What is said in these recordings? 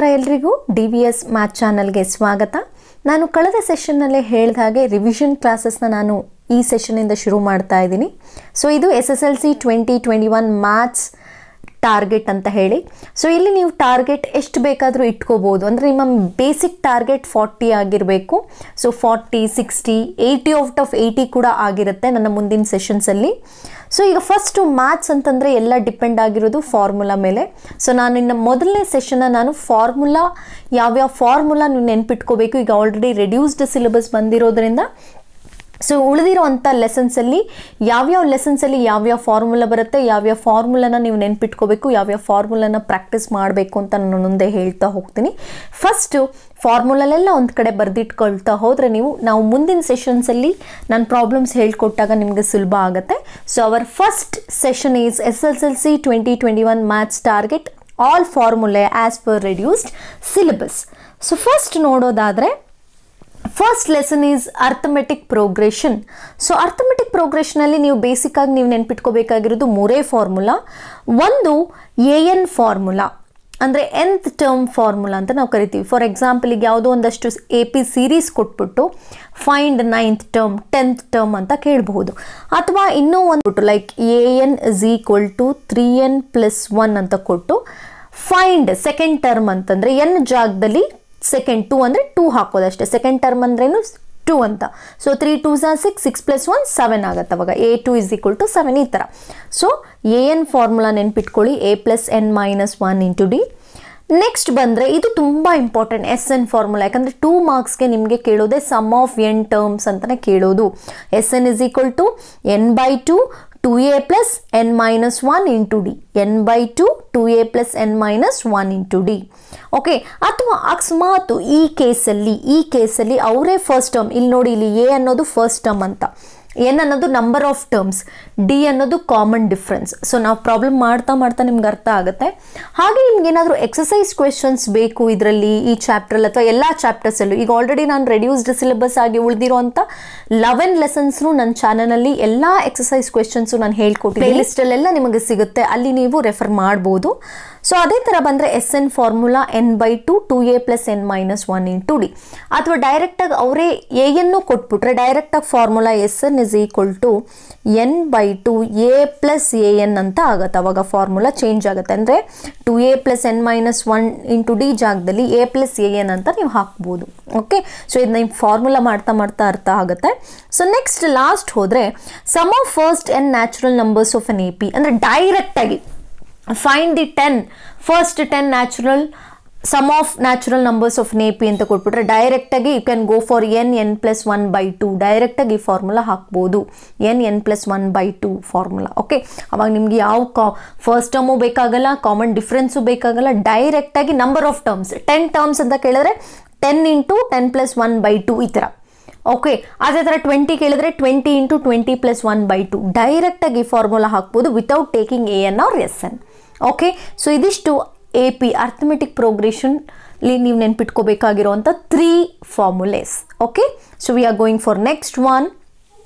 ಎಲ್ರಿಗೂ DVS math ಚಾನಲ್ಗೆ ಸ್ವಾಗತ. ನಾನು ಕಳೆದ ಸೆಷನ್ನಲ್ಲೇ ಹೇಳಿದ ಹಾಗೆ ರಿವಿಷನ್ ಕ್ಲಾಸಸ್ನ ನಾನು ಈ ಸೆಷನ್ನಿಂದ ಶುರು ಮಾಡ್ತಾ ಇದ್ದೀನಿ. ಸೊ ಇದು SSLC 2021 ಮ್ಯಾಥ್ಸ್ ಟಾರ್ಗೆಟ್ ಅಂತ ಹೇಳಿ. ಸೊ ಇಲ್ಲಿ ನೀವು ಟಾರ್ಗೆಟ್ ಎಷ್ಟು ಬೇಕಾದರೂ ಇಟ್ಕೋಬೋದು. ಅಂದರೆ ನಿಮ್ಮ ಬೇಸಿಕ್ ಟಾರ್ಗೆಟ್ 40 ಆಗಿರಬೇಕು. ಸೊ 40, 60, 80 ಔಟ್ ಆಫ್ 80 ಕೂಡ ಆಗಿರುತ್ತೆ ನನ್ನ ಮುಂದಿನ ಸೆಷನ್ಸಲ್ಲಿ. ಸೊ ಈಗ ಫಸ್ಟು ಮ್ಯಾಥ್ಸ್ ಅಂತಂದರೆ ಎಲ್ಲ ಡಿಪೆಂಡ್ ಆಗಿರೋದು ಫಾರ್ಮುಲಾ ಮೇಲೆ. ಸೊ ನಾನು ಇನ್ನು ಮೊದಲನೇ ಸೆಷನ್ನ ನಾನು ಫಾರ್ಮುಲಾ ಯಾವ್ಯಾವ ಫಾರ್ಮುಲಾ ನೀವು ನೆನ್ಪಿಟ್ಕೋಬೇಕು. ಈಗ ಆಲ್ರೆಡಿ ರೆಡ್ಯೂಸ್ಡ್ ಸಿಲೆಬಸ್ ಬಂದಿರೋದ್ರಿಂದ ಸೊ ಉಳಿದಿರೋವಂಥ ಲೆಸನ್ಸಲ್ಲಿ ಯಾವ್ಯಾವ ಲೆಸನ್ಸಲ್ಲಿ ಯಾವ್ಯಾವ ಫಾರ್ಮುಲಾ ಬರುತ್ತೆ, ಯಾವ್ಯಾವ ಫಾರ್ಮುಲಾನ ನೀವು ನೆನ್ಪಿಟ್ಕೋಬೇಕು, ಯಾವ್ಯಾವ ಫಾರ್ಮುಲಾನ ಪ್ರಾಕ್ಟೀಸ್ ಮಾಡಬೇಕು ಅಂತ ನಾನು ಮುಂದೆ ಹೇಳ್ತಾ ಹೋಗ್ತೀನಿ. ಫಸ್ಟು ಫಾರ್ಮುಲಾಲೆಲ್ಲ ಒಂದು ಕಡೆ ಬರೆದಿಟ್ಕೊಳ್ತಾ ಹೋದರೆ ನಾವು ಮುಂದಿನ ಸೆಷನ್ಸಲ್ಲಿ ನಾನು ಪ್ರಾಬ್ಲಮ್ಸ್ ಹೇಳ್ಕೊಟ್ಟಾಗ ನಿಮಗೆ ಸುಲಭ ಆಗುತ್ತೆ. So our first session is SSLC 2021 maths target all formulae as per reduced syllabus. So first ನೋಡೋದಾದರೆ first lesson is arithmetic progression. So arithmetic ಪ್ರೋಗ್ರೆಷನಲ್ಲಿ ನೀವು ಬೇಸಿಕ್ಕಾಗಿ ನೀವು ನೆನ್ಪಿಟ್ಕೋಬೇಕಾಗಿರೋದು ಮೂರೇ ಫಾರ್ಮುಲಾ. ಒಂದು AN ಫಾರ್ಮುಲಾ ಅಂದರೆ nth ಟರ್ಮ್ ಫಾರ್ಮುಲಾ ಅಂತ ನಾವು ಕರಿತೀವಿ. ಫಾರ್ ಎಕ್ಸಾಂಪಲ್ ಈಗ ಯಾವುದೋ ಒಂದಷ್ಟು AP ಸೀರೀಸ್ ಕೊಟ್ಬಿಟ್ಟು find 9th term 10th term ಅಂತ ಕೇಳಬಹುದು. ಅಥವಾ ಇನ್ನೂ ಒಂದು ಲೈಕ್ AN = 3n + 1 ಅಂತ ಕೊಟ್ಟು ಫೈಂಡ್ ಸೆಕೆಂಡ್ ಟರ್ಮ್ ಅಂತಂದರೆ n ಜಾಗದಲ್ಲಿ ಸೆಕೆಂಡ್ 2 ಅಂದರೆ 2 ಹಾಕೋದಷ್ಟೇ. ಸೆಕೆಂಡ್ ಟರ್ಮ್ ಅಂದ್ರೇನು 2 ಅಂತ. ಸೊ 3 2s 6, 6 + 1 7 ಆಗುತ್ತೆ. ಅವಾಗ A2 = 7 ಈ ಥರ. ಸೊ AN ಫಾರ್ಮುಲಾ ನೆನ್ಪಿಟ್ಕೊಳ್ಳಿ, A + n - 1 × D. ನೆಕ್ಸ್ಟ್ ಬಂದರೆ ಇದು ತುಂಬ ಇಂಪಾರ್ಟೆಂಟ್ SN ಫಾರ್ಮುಲಾ. ಯಾಕಂದರೆ 2 ಮಾರ್ಕ್ಸ್ಗೆ ನಿಮಗೆ ಕೇಳೋದೇ ಸಮ್ ಆಫ್ n ಟರ್ಮ್ಸ್ ಅಂತಲೇ ಕೇಳೋದು. SN = n/2 2a + n - 1 × D. n/2 2a + n - 1 × D. Okay. ಅಥವಾ ಅಕಸ್ಮಾತ್ ಈ ಕೇಸಲ್ಲಿ ಅವರೇ ಫಸ್ಟ್ ಟರ್ಮ್, ಇಲ್ಲಿ ನೋಡಿ, ಇಲ್ಲಿ A ಅನ್ನೋದು ಫಸ್ಟ್ ಟರ್ಮ್ ಅಂತ, n ಅನ್ನೋದು ನಂಬರ್ ಆಫ್ ಟರ್ಮ್ಸ್, D ಅನ್ನೋದು ಕಾಮನ್ ಡಿಫ್ರೆನ್ಸ್. ಸೊ ನಾವು ಪ್ರಾಬ್ಲಮ್ ಮಾಡ್ತಾ ನಿಮ್ಗೆ ಅರ್ಥ ಆಗುತ್ತೆ. ಹಾಗೆ ನಿಮ್ಗೆ ಏನಾದರೂ ಎಕ್ಸಸೈಸ್ ಕ್ವೆಶನ್ಸ್ ಬೇಕು ಇದರಲ್ಲಿ, ಈ ಚಾಪ್ಟ್ರಲ್ಲಿ ಅಥವಾ ಎಲ್ಲ ಚಾಪ್ಟರ್ಸಲ್ಲೂ, ಈಗ ಆಲ್ರೆಡಿ ನಾನು ರೆಡ್ಯೂಸ್ಡ್ ಸಿಲೆಬಸ್ ಆಗಿ ಉಳಿದಿರೋಂಥ 11 ಲೆಸನ್ಸ್ನು ನನ್ನ ಚಾನಲಲ್ಲಿ ಎಲ್ಲ ಎಕ್ಸಸೈಸ್ ಕ್ವೆಶನ್ಸು ನಾನು ಹೇಳ್ಕೊಟ್ಟಿದ್ದೀನಿ. ಲಿಸ್ಟಲ್ಲೆಲ್ಲ ನಿಮಗೆ ಸಿಗುತ್ತೆ, ಅಲ್ಲಿ ನೀವು ರೆಫರ್ ಮಾಡ್ಬೋದು. ಸೊ ಅದೇ ಥರ ಬಂದರೆ SN formula n/2 2a + n - 1 × D. ಅಥವಾ ಡೈರೆಕ್ಟಾಗಿ ಅವರೇ AN ಕೊಟ್ಬಿಟ್ರೆ ಡೈರೆಕ್ಟಾಗಿ formula SN = n/2 a + AN ಅಂತ ಆಗುತ್ತೆ. ಅವಾಗ ಫಾರ್ಮುಲಾ ಚೇಂಜ್ ಆಗುತ್ತೆ. ಅಂದರೆ 2a + n - 1 × D ಜಾಗದಲ್ಲಿ a + AN ಅಂತ ನೀವು ಹಾಕ್ಬೋದು. ಓಕೆ. ಸೊ ಇದು ನೀವು ಫಾರ್ಮುಲಾ ಮಾಡ್ತಾ ಅರ್ಥ ಆಗುತ್ತೆ. ಸೊ ನೆಕ್ಸ್ಟ್ ಲಾಸ್ಟ್ ಹೋದರೆ sum of first n natural numbers of an AP. ಅಂದರೆ ಡೈರೆಕ್ಟಾಗಿ find the 10 first 10 natural sum of natural numbers of AP ಅಂತ ಕೊಟ್ಬಿಟ್ರೆ ಡೈರೆಕ್ಟಾಗಿ you can go for n + 1/2. ಡೈರೆಕ್ಟಾಗಿ ಈ ಫಾರ್ಮುಲಾ ಹಾಕ್ಬೋದು, n + 1/2 ಫಾರ್ಮುಲಾ. ಓಕೆ. ಅವಾಗ ನಿಮ್ಗೆ ಯಾವ ಫಸ್ಟ್ ಟರ್ಮು ಬೇಕಾಗಲ್ಲ, ಕಾಮನ್ ಡಿಫ್ರೆನ್ಸು ಬೇಕಾಗಲ್ಲ, ಡೈರೆಕ್ಟಾಗಿ ನಂಬರ್ ಆಫ್ ಟರ್ಮ್ಸ್ 10 ಟರ್ಮ್ಸ್ ಅಂತ ಕೇಳಿದ್ರೆ 10 × 10 + 1/2 ಈ ಥರ. ಓಕೆ. ಅದೇ ಥರ 20 ಕೇಳಿದ್ರೆ 20 × 20 + 1/2. ಡೈರೆಕ್ಟಾಗಿ ಫಾರ್ಮುಲಾ ಹಾಕ್ಬೋದು without taking AN or SN. Okay. So ಇದಿಷ್ಟು AP ಅರ್ಥಮೆಟಿಕ್ ಪ್ರೋಗ್ರೆಷನ್ಲಿ ನೀವು ನೆನ್ಪಿಟ್ಕೋಬೇಕಾಗಿರೋವಂಥ 3 formulas. Okay. So we are going for next one,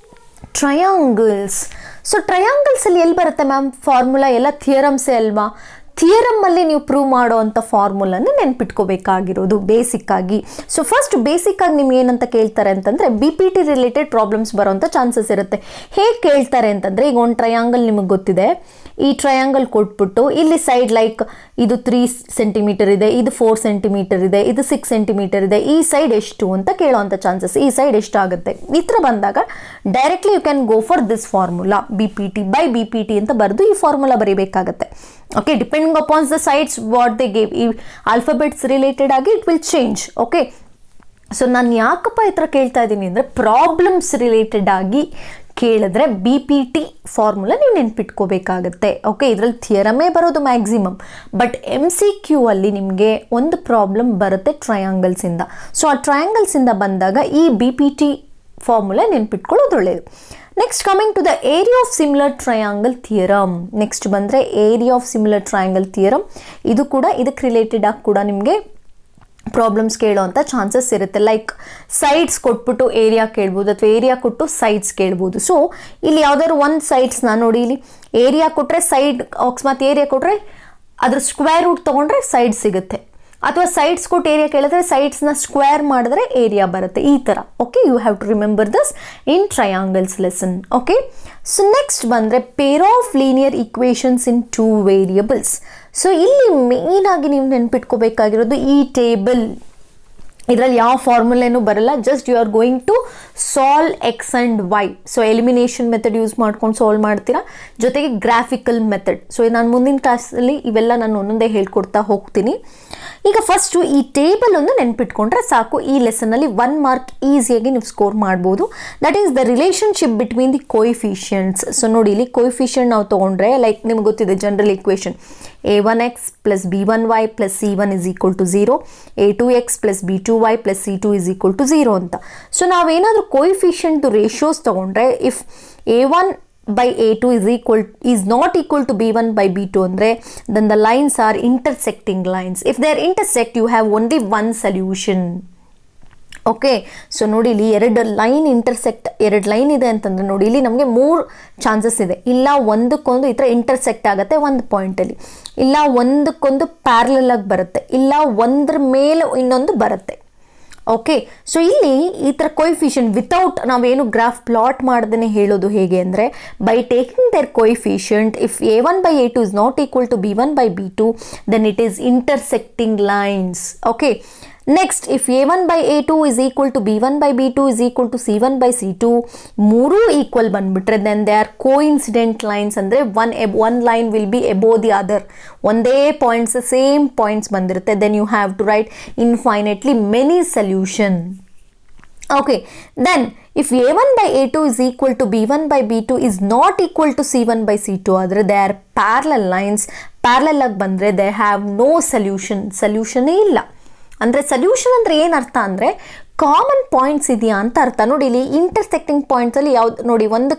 triangles. So ಟ್ರಯಾಂಗಲ್ಸಲ್ಲಿ ಎಲ್ಲಿ ಬರುತ್ತೆ ಮ್ಯಾಮ್ ಫಾರ್ಮುಲಾ? ಎಲ್ಲ ಥಿಯರಮ್ಸೇ ಅಲ್ವಾ? ಥಿಯರಮ್ಮಲ್ಲಿ ನೀವು ಪ್ರೂವ್ ಮಾಡೋ ಅಂಥ ಫಾರ್ಮುಲಾನ ನೆನ್ಪಿಟ್ಕೋಬೇಕಾಗಿರೋದು ಬೇಸಿಕ್ಕಾಗಿ. ಸೊ ಫಸ್ಟ್ ಬೇಸಿಕ್ಕಾಗಿ ನಿಮ್ಗೆ ಏನಂತ ಕೇಳ್ತಾರೆ ಅಂತಂದರೆ BPT ರಿಲೇಟೆಡ್ ಪ್ರಾಬ್ಲಮ್ಸ್ ಬರೋವಂಥ ಚಾನ್ಸಸ್ ಇರುತ್ತೆ. ಹೇಗೆ ಕೇಳ್ತಾರೆ ಅಂತಂದರೆ, ಈಗ ಒಂದು ಟ್ರಯಾಂಗಲ್ ನಿಮಗೆ ಗೊತ್ತಿದೆ, ಈ ಟ್ರಯಾಂಗಲ್ ಕೊಟ್ಬಿಟ್ಟು ಇಲ್ಲಿ ಸೈಡ್ ಲೈಕ್ ಇದು 3 ಸೆಂಟಿಮೀಟರ್ ಇದೆ, ಇದು 4 ಸೆಂಟಿಮೀಟರ್ ಇದೆ, ಇದು 6 ಸೆಂಟಿಮೀಟರ್ ಇದೆ, ಈ ಸೈಡ್ ಎಷ್ಟು ಅಂತ ಕೇಳೋವಂಥ ಚಾನ್ಸಸ್, ಈ ಸೈಡ್ ಎಷ್ಟಾಗುತ್ತೆ ಈ ಥರ ಬಂದಾಗ directly you can go for this formula, BPT ಅಂತ ಬರೆದು ಈ ಫಾರ್ಮುಲಾ ಬರೀಬೇಕಾಗತ್ತೆ. Okay. Depending upons the sides what they gave, ಈ ಆಲ್ಫಾಬೆಟ್ಸ್ ರಿಲೇಟೆಡ್ ಆಗಿ it will change. Okay. So ನಾನು ಯಾಕಪ್ಪ ಈ ಥರ ಕೇಳ್ತಾ ಇದ್ದೀನಿ ಅಂದರೆ ಪ್ರಾಬ್ಲಮ್ಸ್ ರಿಲೇಟೆಡ್ ಆಗಿ ಕೇಳಿದ್ರೆ BPT ಫಾರ್ಮುಲಾ ನೀವು ನೆನ್ಪಿಟ್ಕೋಬೇಕಾಗತ್ತೆ. ಓಕೆ. ಇದರಲ್ಲಿ ಥಿಯರಮೇ ಬರೋದು ಮ್ಯಾಕ್ಸಿಮಮ್, ಬಟ್ MCQ ಅಲ್ಲಿ ನಿಮಗೆ ಒಂದು ಪ್ರಾಬ್ಲಮ್ ಬರುತ್ತೆ ಟ್ರಯಾಂಗಲ್ಸಿಂದ. ಸೊ ಆ ಟ್ರಯಾಂಗಲ್ಸಿಂದ ಬಂದಾಗ ಈ BPT ಫಾರ್ಮುಲಾ ನೆನ್ಪಿಟ್ಕೊಳ್ಳೋದು ಒಳ್ಳೆಯದು. Next coming to the area of similar triangle theorem. Next ಬಂದರೆ area of similar triangle theorem. ಇದು ಕೂಡ ಇದಕ್ಕೆ ರಿಲೇಟೆಡ್ ಆಗಿ ಕೂಡ ನಿಮಗೆ ಪ್ರಾಬ್ಲಮ್ಸ್ ಕೇಳೋವಂಥ ಚಾನ್ಸಸ್ ಇರುತ್ತೆ. ಲೈಕ್ ಸೈಡ್ಸ್ ಕೊಟ್ಬಿಟ್ಟು ಏರಿಯಾ ಕೇಳ್ಬೋದು, ಅಥವಾ ಏರಿಯಾ ಕೊಟ್ಟು ಸೈಡ್ಸ್ ಕೇಳ್ಬೋದು. ಸೊ ಇಲ್ಲಿ ಯಾವ್ದಾದ್ರು ಒಂದು ಸೈಡ್ಸ್ನ ನೋಡಿ, ಇಲ್ಲಿ ಏರಿಯಾ ಕೊಟ್ಟರೆ ಸೈಡ್, ಅಕಸ್ಮಾತ್ ಏರಿಯಾ ಕೊಟ್ಟರೆ ಅದ್ರ ಸ್ಕ್ವೇರ್ ರೂಟ್ ತೊಗೊಂಡ್ರೆ ಸೈಡ್ ಸಿಗುತ್ತೆ. ಅಥವಾ ಸೈಡ್ಸ್ ಕೊಟ್ಟು ಏರಿಯಾ ಕೇಳಿದ್ರೆ ಸೈಡ್ಸ್ನ ಸ್ಕ್ವೇರ್ ಮಾಡಿದ್ರೆ ಏರಿಯಾ ಬರುತ್ತೆ, ಈ ಥರ. Okay, you have to remember this in triangles lesson. Okay, so next ಬಂದರೆ pair of linear equations in 2 variables. So ಇಲ್ಲಿ ಮೇಯ್ನಾಗಿ ನೀವು ನೆನ್ಪಿಟ್ಕೋಬೇಕಾಗಿರೋದು ಈ ಟೇಬಲ್. ಇದರಲ್ಲಿ ಯಾವ ಫಾರ್ಮುಲೇನೂ ಬರಲ್ಲ, just you are going to solve x and y. So elimination method use ಮಾಡ್ಕೊಂಡು ಸಾಲ್ವ್ ಮಾಡ್ತೀರಾ, ಜೊತೆಗೆ ಗ್ರಾಫಿಕಲ್ ಮೆಥಡ್. ಸೊ ನಾನು ಮುಂದಿನ ಕ್ಲಾಸಲ್ಲಿ ಇವೆಲ್ಲ ನಾನು ಒಂದೊಂದೇ ಹೇಳ್ಕೊಡ್ತಾ ಹೋಗ್ತೀನಿ. ಈಗ ಫಸ್ಟು ಈ ಟೇಬಲ್ ಒಂದು ನೆನ್ಪಿಟ್ಕೊಂಡ್ರೆ ಸಾಕು, ಈ ಲೆಸನಲ್ಲಿ 1 ಮಾರ್ಕ್ ಈಸಿಯಾಗಿ ನೀವು ಸ್ಕೋರ್ ಮಾಡ್ಬೋದು. That is the relationship between the coefficients. So ನೋಡಿ, ಇಲ್ಲಿ ಕೋಯಿಫಿಷಿಯಂಟ್ ನಾವು ತೊಗೊಂಡ್ರೆ ಲೈಕ್ ನಿಮ್ಗೆ ಗೊತ್ತಿದೆ general equation a1x plus b1y plus c1 is equal to 0, a2x plus b2y plus c2 is equal to 0 ಅಂತ. ಸೊ ನಾವೇನಾದರೂ ಕೋಯಿಫಿಷಿಯಂಟ್ ರೇಷಿಯೋಸ್ ತೊಗೊಂಡ್ರೆ if a1 by a2 is not equal to b1 by b2 ಅಂದರೆ then the lines are intersecting lines. If they are intersect, you have only one solution. Okay, so ನೋಡಿ ಇಲ್ಲಿ 2 line intersect, 2 line ಇದೆ ಅಂತಂದರೆ ನೋಡಿ ಇಲ್ಲಿ ನಮಗೆ 3 chances ಇದೆ. ಇಲ್ಲ ಒಂದಕ್ಕೊಂದು ಈ ಥರ ಇಂಟರ್ಸೆಕ್ಟ್ ಆಗುತ್ತೆ ಒಂದು ಪಾಯಿಂಟಲ್ಲಿ, ಇಲ್ಲ ಒಂದಕ್ಕೊಂದು ಪ್ಯಾರಲಲ್ ಆಗಿ ಬರುತ್ತೆ, ಇಲ್ಲ ಒಂದ್ರ ಮೇಲೆ ಇನ್ನೊಂದು ಬರುತ್ತೆ. ಓಕೆ, ಸೊ ಇಲ್ಲಿ ಈ ಥರ ಕೋಯಿಫಿಷಿಯಂಟ್ ವಿತೌಟ್ ನಾವೇನು ಗ್ರಾಫ್ ಪ್ಲಾಟ್ ಮಾಡ್ದೇ ಹೇಳೋದು ಹೇಗೆ ಅಂದರೆ by taking their coefficient if a1 by a2 is not equal to b1 by b2 then it is intersecting lines. Okay, next if a1 by a2 is equal to b1 by b2 is equal to c1 by c2 ಮೂರು equal ಬಂದ್ಬಿಟ್ರೆ then they are coincident lines. ಅಂದರೆ one line will be above the other, ಒಂದೇ points same points ಬಂದಿರುತ್ತೆ. then you have to write infinitely many solution. Okay, then if a1 by a2 is equal to b1 by b2 is not equal to c1 by c2 ಆದರೆ they are parallel lines. parallel ಆಗಿ ಬಂದರೆ they have no solution, ಸೊಲ್ಯೂಷನೇ ಇಲ್ಲ. ಅಂದರೆ solution ಅಂದರೆ ಏನು ಅರ್ಥ ಅಂದರೆ common points ಇದೆಯಾ ಅಂತ ಅರ್ಥ. ನೋಡಿ ಇಲ್ಲಿ ಇಂಟರ್ಸೆಕ್ಟಿಂಗ್ ಪಾಯಿಂಟ್ಸಲ್ಲಿ ಯಾವ್ದು ನೋಡಿ ಒಂದು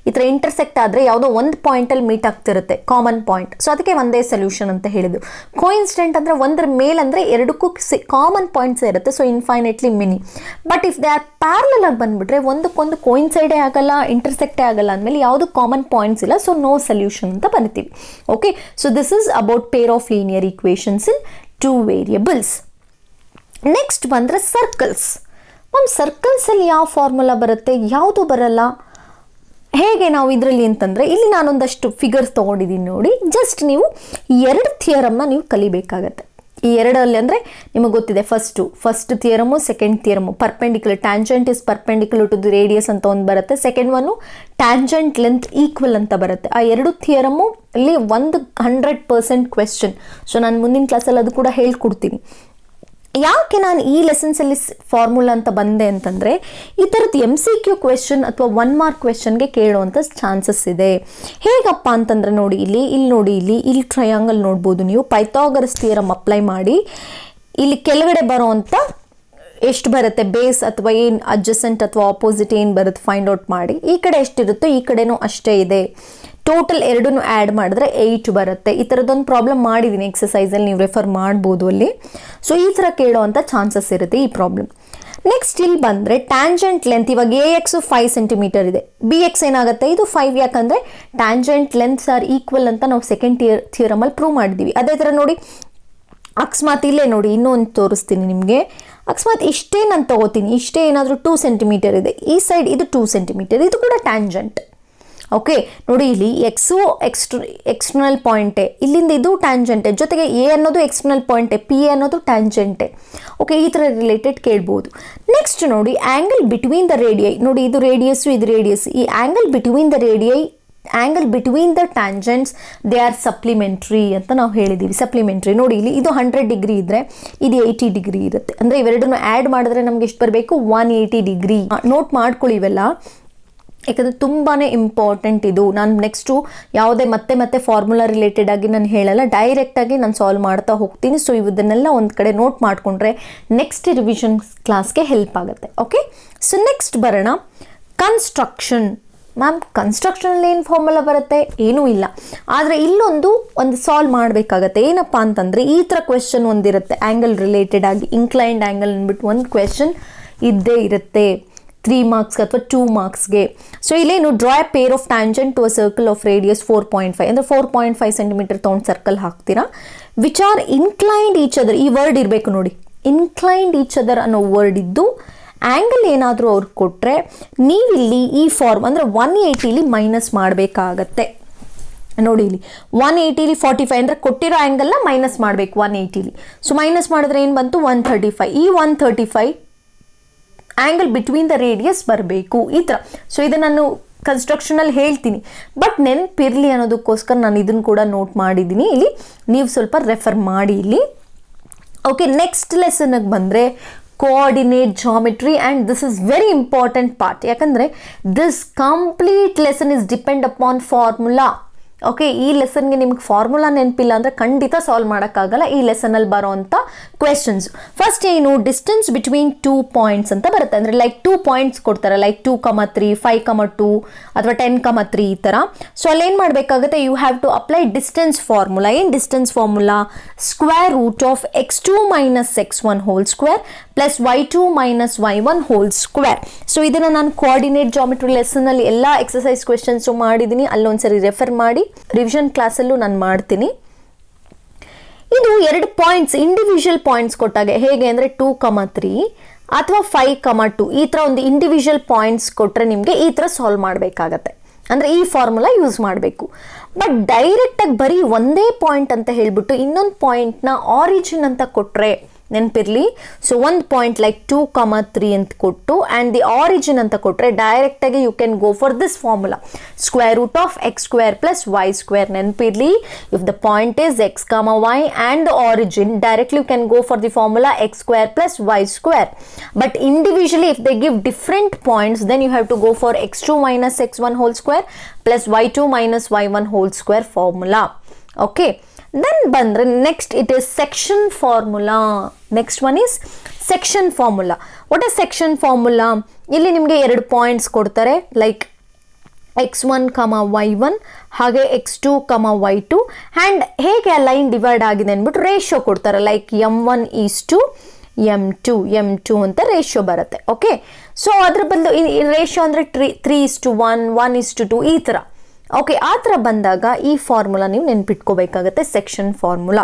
ಈ ಥರ ಇಂಟರ್ಸೆಕ್ಟ್ ಆದರೆ ಯಾವುದೋ ಒಂದು ಪಾಯಿಂಟಲ್ಲಿ ಮೀಟ್ ಆಗ್ತಿರುತ್ತೆ ಕಾಮನ್ ಪಾಯಿಂಟ್. ಸೊ ಅದಕ್ಕೆ ಒಂದೇ ಸೊಲ್ಯೂಷನ್ ಅಂತ ಹೇಳಿದ್ದು. ಕೋಇನ್ಸಿಡೆಂಟ್ ಅಂದರೆ ಒಂದ್ರ ಮೇಲಂದರೆ ಎರಡಕ್ಕೂ ಕಾಮನ್ ಪಾಯಿಂಟ್ಸ್ ಇರುತ್ತೆ, so infinitely many. But if they are parallel ಆಗಿ ಬಂದುಬಿಟ್ರೆ ಒಂದಕ್ಕೊಂದು ಕೋಯಿನ್ಸೈಡೇ ಆಗಲ್ಲ, ಇಂಟರ್ಸೆಕ್ಟೇ ಆಗಲ್ಲ ಅಂದಮೇಲೆ ಯಾವುದು ಕಾಮನ್ ಪಾಯಿಂಟ್ಸ್ ಇಲ್ಲ, ಸೊ ನೋ ಸೊಲ್ಯೂಷನ್ ಅಂತ ಬಂತೀವಿ. Okay, so this is about pair of linear equations in 2 variables. Next ಬಂದರೆ ಸರ್ಕಲ್ಸ್. ಸರ್ಕಲ್ಸಲ್ಲಿ ಯಾವ ಫಾರ್ಮುಲಾ ಬರುತ್ತೆ, ಯಾವುದು ಬರಲ್ಲ, ಹೇಗೆ ನಾವು ಇದರಲ್ಲಿ ಅಂತಂದರೆ ಇಲ್ಲಿ ನಾನೊಂದಷ್ಟು ಫಿಗರ್ಸ್ ತೊಗೊಂಡಿದ್ದೀನಿ ನೋಡಿ. ಜಸ್ಟ್ ನೀವು 2 ಥಿಯರಮ್ನ ನೀವು ಕಲಿಬೇಕಾಗತ್ತೆ. ಈ 2ರಲ್ಲಿ ಅಂದರೆ ನಿಮಗೆ ಗೊತ್ತಿದೆ first theorem, second theorem. Perpendicular tangent is perpendicular to the radius ಅಂತ ಒಂದು ಬರುತ್ತೆ. Second one tangent length equal ಅಂತ ಬರುತ್ತೆ. ಆ 2 ಥಿಯರಮು ಅಲ್ಲಿ 100% ಕ್ವೆಶ್ಚನ್. ಸೊ ನಾನು ಮುಂದಿನ ಕ್ಲಾಸಲ್ಲಿ ಅದು ಕೂಡ ಹೇಳ್ಕೊಡ್ತೀನಿ. ಯಾಕೆ ನಾನು ಈ ಲೆಸನ್ಸಲ್ಲಿ ಫಾರ್ಮುಲಾ ಅಂತ ಬಂದೆ ಅಂತಂದರೆ ಈ ಥರದ್ದು MCQ ಕ್ವೆಶ್ಚನ್ ಅಥವಾ 1 ಮಾರ್ಕ್ ಕ್ವೆಶ್ಚನ್ಗೆ ಕೇಳುವಂಥ ಚಾನ್ಸಸ್ ಇದೆ. ಹೇಗಪ್ಪ ಅಂತಂದರೆ ನೋಡಿ ಇಲ್ಲಿ ಟ್ರಯಾಂಗಲ್ ನೋಡ್ಬೋದು ನೀವು. ಪೈಥಾಗರಸ್ ಥಿಯರಮ್ ಅಪ್ಲೈ ಮಾಡಿ ಇಲ್ಲಿ ಕೆಳಗಡೆ ಬರೋವಂಥ ಎಷ್ಟು ಬರುತ್ತೆ ಬೇಸ್ ಅಥವಾ ಏನು ಅಡ್ಜಸೆಂಟ್ ಅಥವಾ ಆಪೋಸಿಟ್ ಏನು ಬರುತ್ತೆ ಫೈಂಡ್ ಔಟ್ ಮಾಡಿ. ಈ ಕಡೆ ಎಷ್ಟಿರುತ್ತೋ ಈ ಕಡೆನೂ ಅಷ್ಟೇ ಇದೆ. ಟೋಟಲ್ 2 ಆ್ಯಡ್ ಮಾಡಿದ್ರೆ 8 ಬರುತ್ತೆ. ಈ ಥರದ್ದೊಂದು ಪ್ರಾಬ್ಲಮ್ ಮಾಡಿದ್ದೀನಿ ಎಕ್ಸಸೈಸಲ್ಲಿ, ನೀವು ರೆಫರ್ ಮಾಡ್ಬೋದು ಅಲ್ಲಿ. ಸೊ ಈ ಥರ ಕೇಳೋವಂಥ ಚಾನ್ಸಸ್ ಇರುತ್ತೆ ಈ ಪ್ರಾಬ್ಲಮ್. ನೆಕ್ಸ್ಟ್ ಇಲ್ಲಿ ಬಂದರೆ ಟ್ಯಾಂಜೆಂಟ್ ಲೆಂತ್. ಇವಾಗ AX 5 ಸೆಂಟಿಮೀಟರ್ ಇದೆ, BX ಏನಾಗುತ್ತೆ ಇದು 5. ಯಾಕಂದರೆ ಟ್ಯಾಂಜೆಂಟ್ ಲೆಂತ್ಸ್ ಆರ್ ಈಕ್ವಲ್ ಅಂತ ನಾವು ಸೆಕೆಂಡ್ ಥಿಯರಮಲ್ಲಿ ಪ್ರೂವ್ ಮಾಡಿದ್ದೀವಿ. ಅದೇ ಥರ ನೋಡಿ ಅಕಸ್ಮಾತ್ ಇಲ್ಲೇ ನೋಡಿ ಇನ್ನೊಂದು ತೋರಿಸ್ತೀನಿ ನಿಮಗೆ. ಅಕಸ್ಮಾತ್ ಇಷ್ಟೇ ನಾನು ತೊಗೋತೀನಿ, ಇಷ್ಟೇ ಏನಾದರೂ 2 ಸೆಂಟಿಮೀಟರ್ ಇದೆ, ಈ ಸೈಡ್ ಇದು 2 ಸೆಂಟಿಮೀಟರ್, ಇದು ಕೂಡ ಟ್ಯಾಂಜೆಂಟ್. ಓಕೆ, ನೋಡಿ ಇಲ್ಲಿ ಎಕ್ಸು ಎಕ್ಸ್ಟರ್ನಲ್ ಪಾಯಿಂಟೇ, ಇಲ್ಲಿಂದ ಇದು ಟ್ಯಾಂಜೆಂಟೆ, ಜೊತೆಗೆ ಎ ಅನ್ನೋದು ಎಕ್ಸ್ಟರ್ನಲ್ ಪಾಯಿಂಟೇ, ಪಿ ಎ ಅನ್ನೋದು ಟ್ಯಾಂಜೆಂಟೆ. ಓಕೆ, ಈ ಥರ ರಿಲೇಟೆಡ್ ಕೇಳ್ಬೋದು. ನೆಕ್ಸ್ಟ್ ನೋಡಿ ಆ್ಯಂಗಲ್ ಬಿಟ್ವೀನ್ ದ ರೇಡಿಯೈ. ನೋಡಿ ಇದು ರೇಡಿಯಸ್ಸು ಇದು ರೇಡಿಯಸ್. ಈ angle between the radii angle between the tangents they are supplementary ಅಂತ ನಾವು ಹೇಳಿದ್ದೀವಿ. ಸಪ್ಲಿಮೆಂಟ್ರಿ ನೋಡಿ ಇಲ್ಲಿ ಇದು 100 ಡಿಗ್ರಿ ಇದ್ದರೆ ಇದು 80 ಡಿಗ್ರಿ ಇರುತ್ತೆ. ಅಂದರೆ ಇವೆರಡನ್ನು ಆ್ಯಡ್ ಮಾಡಿದ್ರೆ ನಮ್ಗೆ ಎಷ್ಟು ಬರಬೇಕು 180 ಡಿಗ್ರಿ. ನೋಟ್ ಮಾಡ್ಕೊಳ್ಳಿ ಇವೆಲ್ಲ, ಯಾಕಂದರೆ ತುಂಬಾ ಇಂಪಾರ್ಟೆಂಟ್ ಇದು. ನಾನು ನೆಕ್ಸ್ಟು ಯಾವುದೇ ಮತ್ತೆ ಫಾರ್ಮುಲಾ ರಿಲೇಟೆಡ್ ಆಗಿ ನಾನು ಹೇಳಲ್ಲ, ಡೈರೆಕ್ಟಾಗಿ ನಾನು ಸಾಲ್ವ್ ಮಾಡ್ತಾ ಹೋಗ್ತೀನಿ. ಸೊ ಇವನ್ನೆಲ್ಲ ಒಂದು ಕಡೆ ನೋಟ್ ಮಾಡಿಕೊಂಡ್ರೆ ನೆಕ್ಸ್ಟ್ ರಿವಿಷನ್ ಕ್ಲಾಸ್ಗೆ ಹೆಲ್ಪ್ ಆಗುತ್ತೆ. ಓಕೆ, ಸೊ ನೆಕ್ಸ್ಟ್ ಬರೋಣ ಕನ್ಸ್ಟ್ರಕ್ಷನ್. ಮ್ಯಾಮ್ ಕನ್ಸ್ಟ್ರಕ್ಷನಲ್ಲಿ ಏನು ಫಾರ್ಮುಲಾ ಬರುತ್ತೆ, ಏನೂ ಇಲ್ಲ. ಆದರೆ ಇಲ್ಲೊಂದು ಸಾಲ್ವ್ ಮಾಡಬೇಕಾಗತ್ತೆ. ಏನಪ್ಪ ಅಂತಂದರೆ ಈ ಥರ ಕ್ವೆಶ್ಚನ್ ಒಂದಿರುತ್ತೆ ಆ್ಯಂಗಲ್ ರಿಲೇಟೆಡ್ ಆಗಿ, ಇನ್ಕ್ಲೈನ್ಡ್ ಆ್ಯಂಗಲ್ ಅಂದ್ಬಿಟ್ಟು ಒಂದು ಕ್ವೆಶ್ಚನ್ ಇದ್ದೇ ಇರುತ್ತೆ. 3 ಮಾರ್ಕ್ಸ್ಗೆ ಅಥವಾ 2 ಮಾರ್ಕ್ಸ್ಗೆ. ಸೊ ಇಲ್ಲೇನು draw a pair of tangent to a circle of radius 4.5 ಅಂದರೆ 4.5 ಸೆಂಟಿಮೀಟರ್ ತೊಗೊಂಡು ಸರ್ಕಲ್ ಹಾಕ್ತೀರಾ. Which are inclined each other, ಈ ವರ್ಡ್ ಇರಬೇಕು ನೋಡಿ, ಇನ್ಕ್ಲೈನ್ಡ್ ಈಚ್ ಅದರ್ ಅನ್ನೋ ವರ್ಡ್ ಇದ್ದು ಆ್ಯಂಗಲ್ ಏನಾದರೂ ಅವ್ರು ಕೊಟ್ಟರೆ ನೀವಿಲ್ಲಿ ಈ ಫಾರ್ಮ್ ಅಂದರೆ 180 ಮೈನಸ್ ಮಾಡಬೇಕಾಗತ್ತೆ. ನೋಡಿ ಇಲ್ಲಿ 180 45 ಅಂದರೆ ಕೊಟ್ಟಿರೋ ಆ್ಯಂಗಲ್ನ ಮೈನಸ್ ಮಾಡಬೇಕು 180. ಸೊ ಮೈನಸ್ ಮಾಡಿದ್ರೆ ಏನು ಬಂತು 135. ಈ 135 ಆ್ಯಂಗಲ್ ಬಿಟ್ವೀನ್ ದ ರೇಡಿಯಸ್ ಬರಬೇಕು ಈ ಥರ. ಸೊ ಇದು ನಾನು ಕನ್ಸ್ಟ್ರಕ್ಷನಲ್ಲಿ ಹೇಳ್ತೀನಿ, ಬಟ್ ನೆನಪಿರಲಿ ಅನ್ನೋದಕ್ಕೋಸ್ಕರ ನಾನು ಇದನ್ನು ಕೂಡ ನೋಟ್ ಮಾಡಿದ್ದೀನಿ. ಇಲ್ಲಿ ನೀವು ಸ್ವಲ್ಪ ರೆಫರ್ ಮಾಡಿ ಇಲ್ಲಿ. ಓಕೆ, ನೆಕ್ಸ್ಟ್ ಲೆಸನ್ಗೆ ಬಂದರೆ coordinate geometry, and this is very important part. ಯಾಕಂದರೆ this complete lesson is depend upon formula. Okay, ಈ ಲೆಸನ್ಗೆ ನಿಮ್ಗೆ ಫಾರ್ಮುಲಾ ನೆನಪಿಲ್ಲ ಅಂದರೆ ಖಂಡಿತ ಸಾಲ್ವ್ ಮಾಡೋಕ್ಕಾಗಲ್ಲ ಈ ಲೆಸನಲ್ಲಿ ಬರೋವಂಥ ಕ್ವೆಶನ್ಸ್. ಫಸ್ಟ್ ಏನು, ಡಿಸ್ಟೆನ್ಸ್ ಬಿಟ್ವೀನ್ 2 ಪಾಯಿಂಟ್ಸ್ ಅಂತ ಬರುತ್ತೆ. ಅಂದರೆ ಲೈಕ್ 2 ಪಾಯಿಂಟ್ಸ್ ಕೊಡ್ತಾರೆ, ಲೈಕ್ 2,3, 5,2 ಅಥವಾ 10,3 ಈ ಥರ. ಸೊ ಅಲ್ಲೇನು ಮಾಡಬೇಕಾಗುತ್ತೆ, you have to apply distance formula. ಏನು distance formula? Square root of x2 minus x1 whole square plus y2 minus y1 whole square. So ಇದನ್ನು ನಾನು ಕೋಆರ್ಡಿನೇಟ್ ಜಾಮೆಟ್ರಿ ಲೆಸನಲ್ಲಿ ಎಲ್ಲ ಎಕ್ಸಸೈಸ್ ಕ್ವೆಶನ್ಸು ಮಾಡಿದ್ದೀನಿ, ಅಲ್ಲೊಂದ್ಸರಿ ರೆಫರ್ ಮಾಡಿ. ರಿವಿಷನ್ ಕ್ಲಾಸಲ್ಲೂ ನಾನು ಮಾಡ್ತೀನಿ. ಇದು 2 ಪಾಯಿಂಟ್ಸ್ ಇಂಡಿವಿಜುವಲ್ ಪಾಯಿಂಟ್ಸ್ ಕೊಟ್ಟಾಗ ಹೇಗೆ ಅಂದರೆ 2,3 ಅಥವಾ 5,2 ಈ ಥರ ಒಂದು ಇಂಡಿವಿಜುವಲ್ ಪಾಯಿಂಟ್ಸ್ ಕೊಟ್ಟರೆ ನಿಮಗೆ ಈ ಥರ ಸಾಲ್ವ್ ಮಾಡಬೇಕಾಗತ್ತೆ. ಅಂದರೆ ಈ ಫಾರ್ಮುಲಾ ಯೂಸ್ ಮಾಡಬೇಕು. ಬಟ್ ಡೈರೆಕ್ಟಾಗಿ ಬರೀ ಒಂದೇ ಪಾಯಿಂಟ್ ಅಂತ ಹೇಳಿಬಿಟ್ಟು ಇನ್ನೊಂದು ಪಾಯಿಂಟ್ನ ಆರಿಜಿನ್ ಅಂತ ಕೊಟ್ಟರೆ ನೆನಪಿರಲಿ. ಸೊ ಒಂದು ಪಾಯಿಂಟ್ ಲೈಕ್ 2,3 ಅಂತ ಕೊಟ್ಟು ಆ್ಯಂಡ್ ದಿ ಆರಿಜಿನ್ ಅಂತ ಕೊಟ್ಟರೆ ಡೈರೆಕ್ಟಾಗಿ you can go for this formula, square root of x square plus y square. ನೆನಪಿರಲಿ, if the point is x comma y and the origin, directly you can go for the formula x square plus y square. But individually if they give different points then you have to go for x2 minus x1 whole square plus y2 minus y1 whole square formula. Okay, then ಬಂದರೆ next it is section formula. Next one is section formula. What is section formula? ಇಲ್ಲಿ ನಿಮಗೆ 2 points ಕೊಡ್ತಾರೆ, like x1, y1 ಹಾಗೆ x2, y2 and ಹೇಗೆ ಆ line divide ಆಗಿದೆ ಅಂದ್ಬಿಟ್ಟು ratio ಕೊಡ್ತಾರೆ, ಲೈಕ್ m1 ಈಸ್ಟು m2 ಅಂತ ರೇಷಿಯೋ ಬರುತ್ತೆ. ಓಕೆ, ಸೊ ಅದ್ರ ಬದಲು ರೇಷಿಯೋ ಅಂದರೆ 3:1, 1:2 ಈ ಥರ. ಓಕೆ, ಆ ಥರ ಬಂದಾಗ ಈ ಫಾರ್ಮುಲಾ ನೀವು ನೆನ್ಪಿಟ್ಕೋಬೇಕಾಗತ್ತೆ, section formula.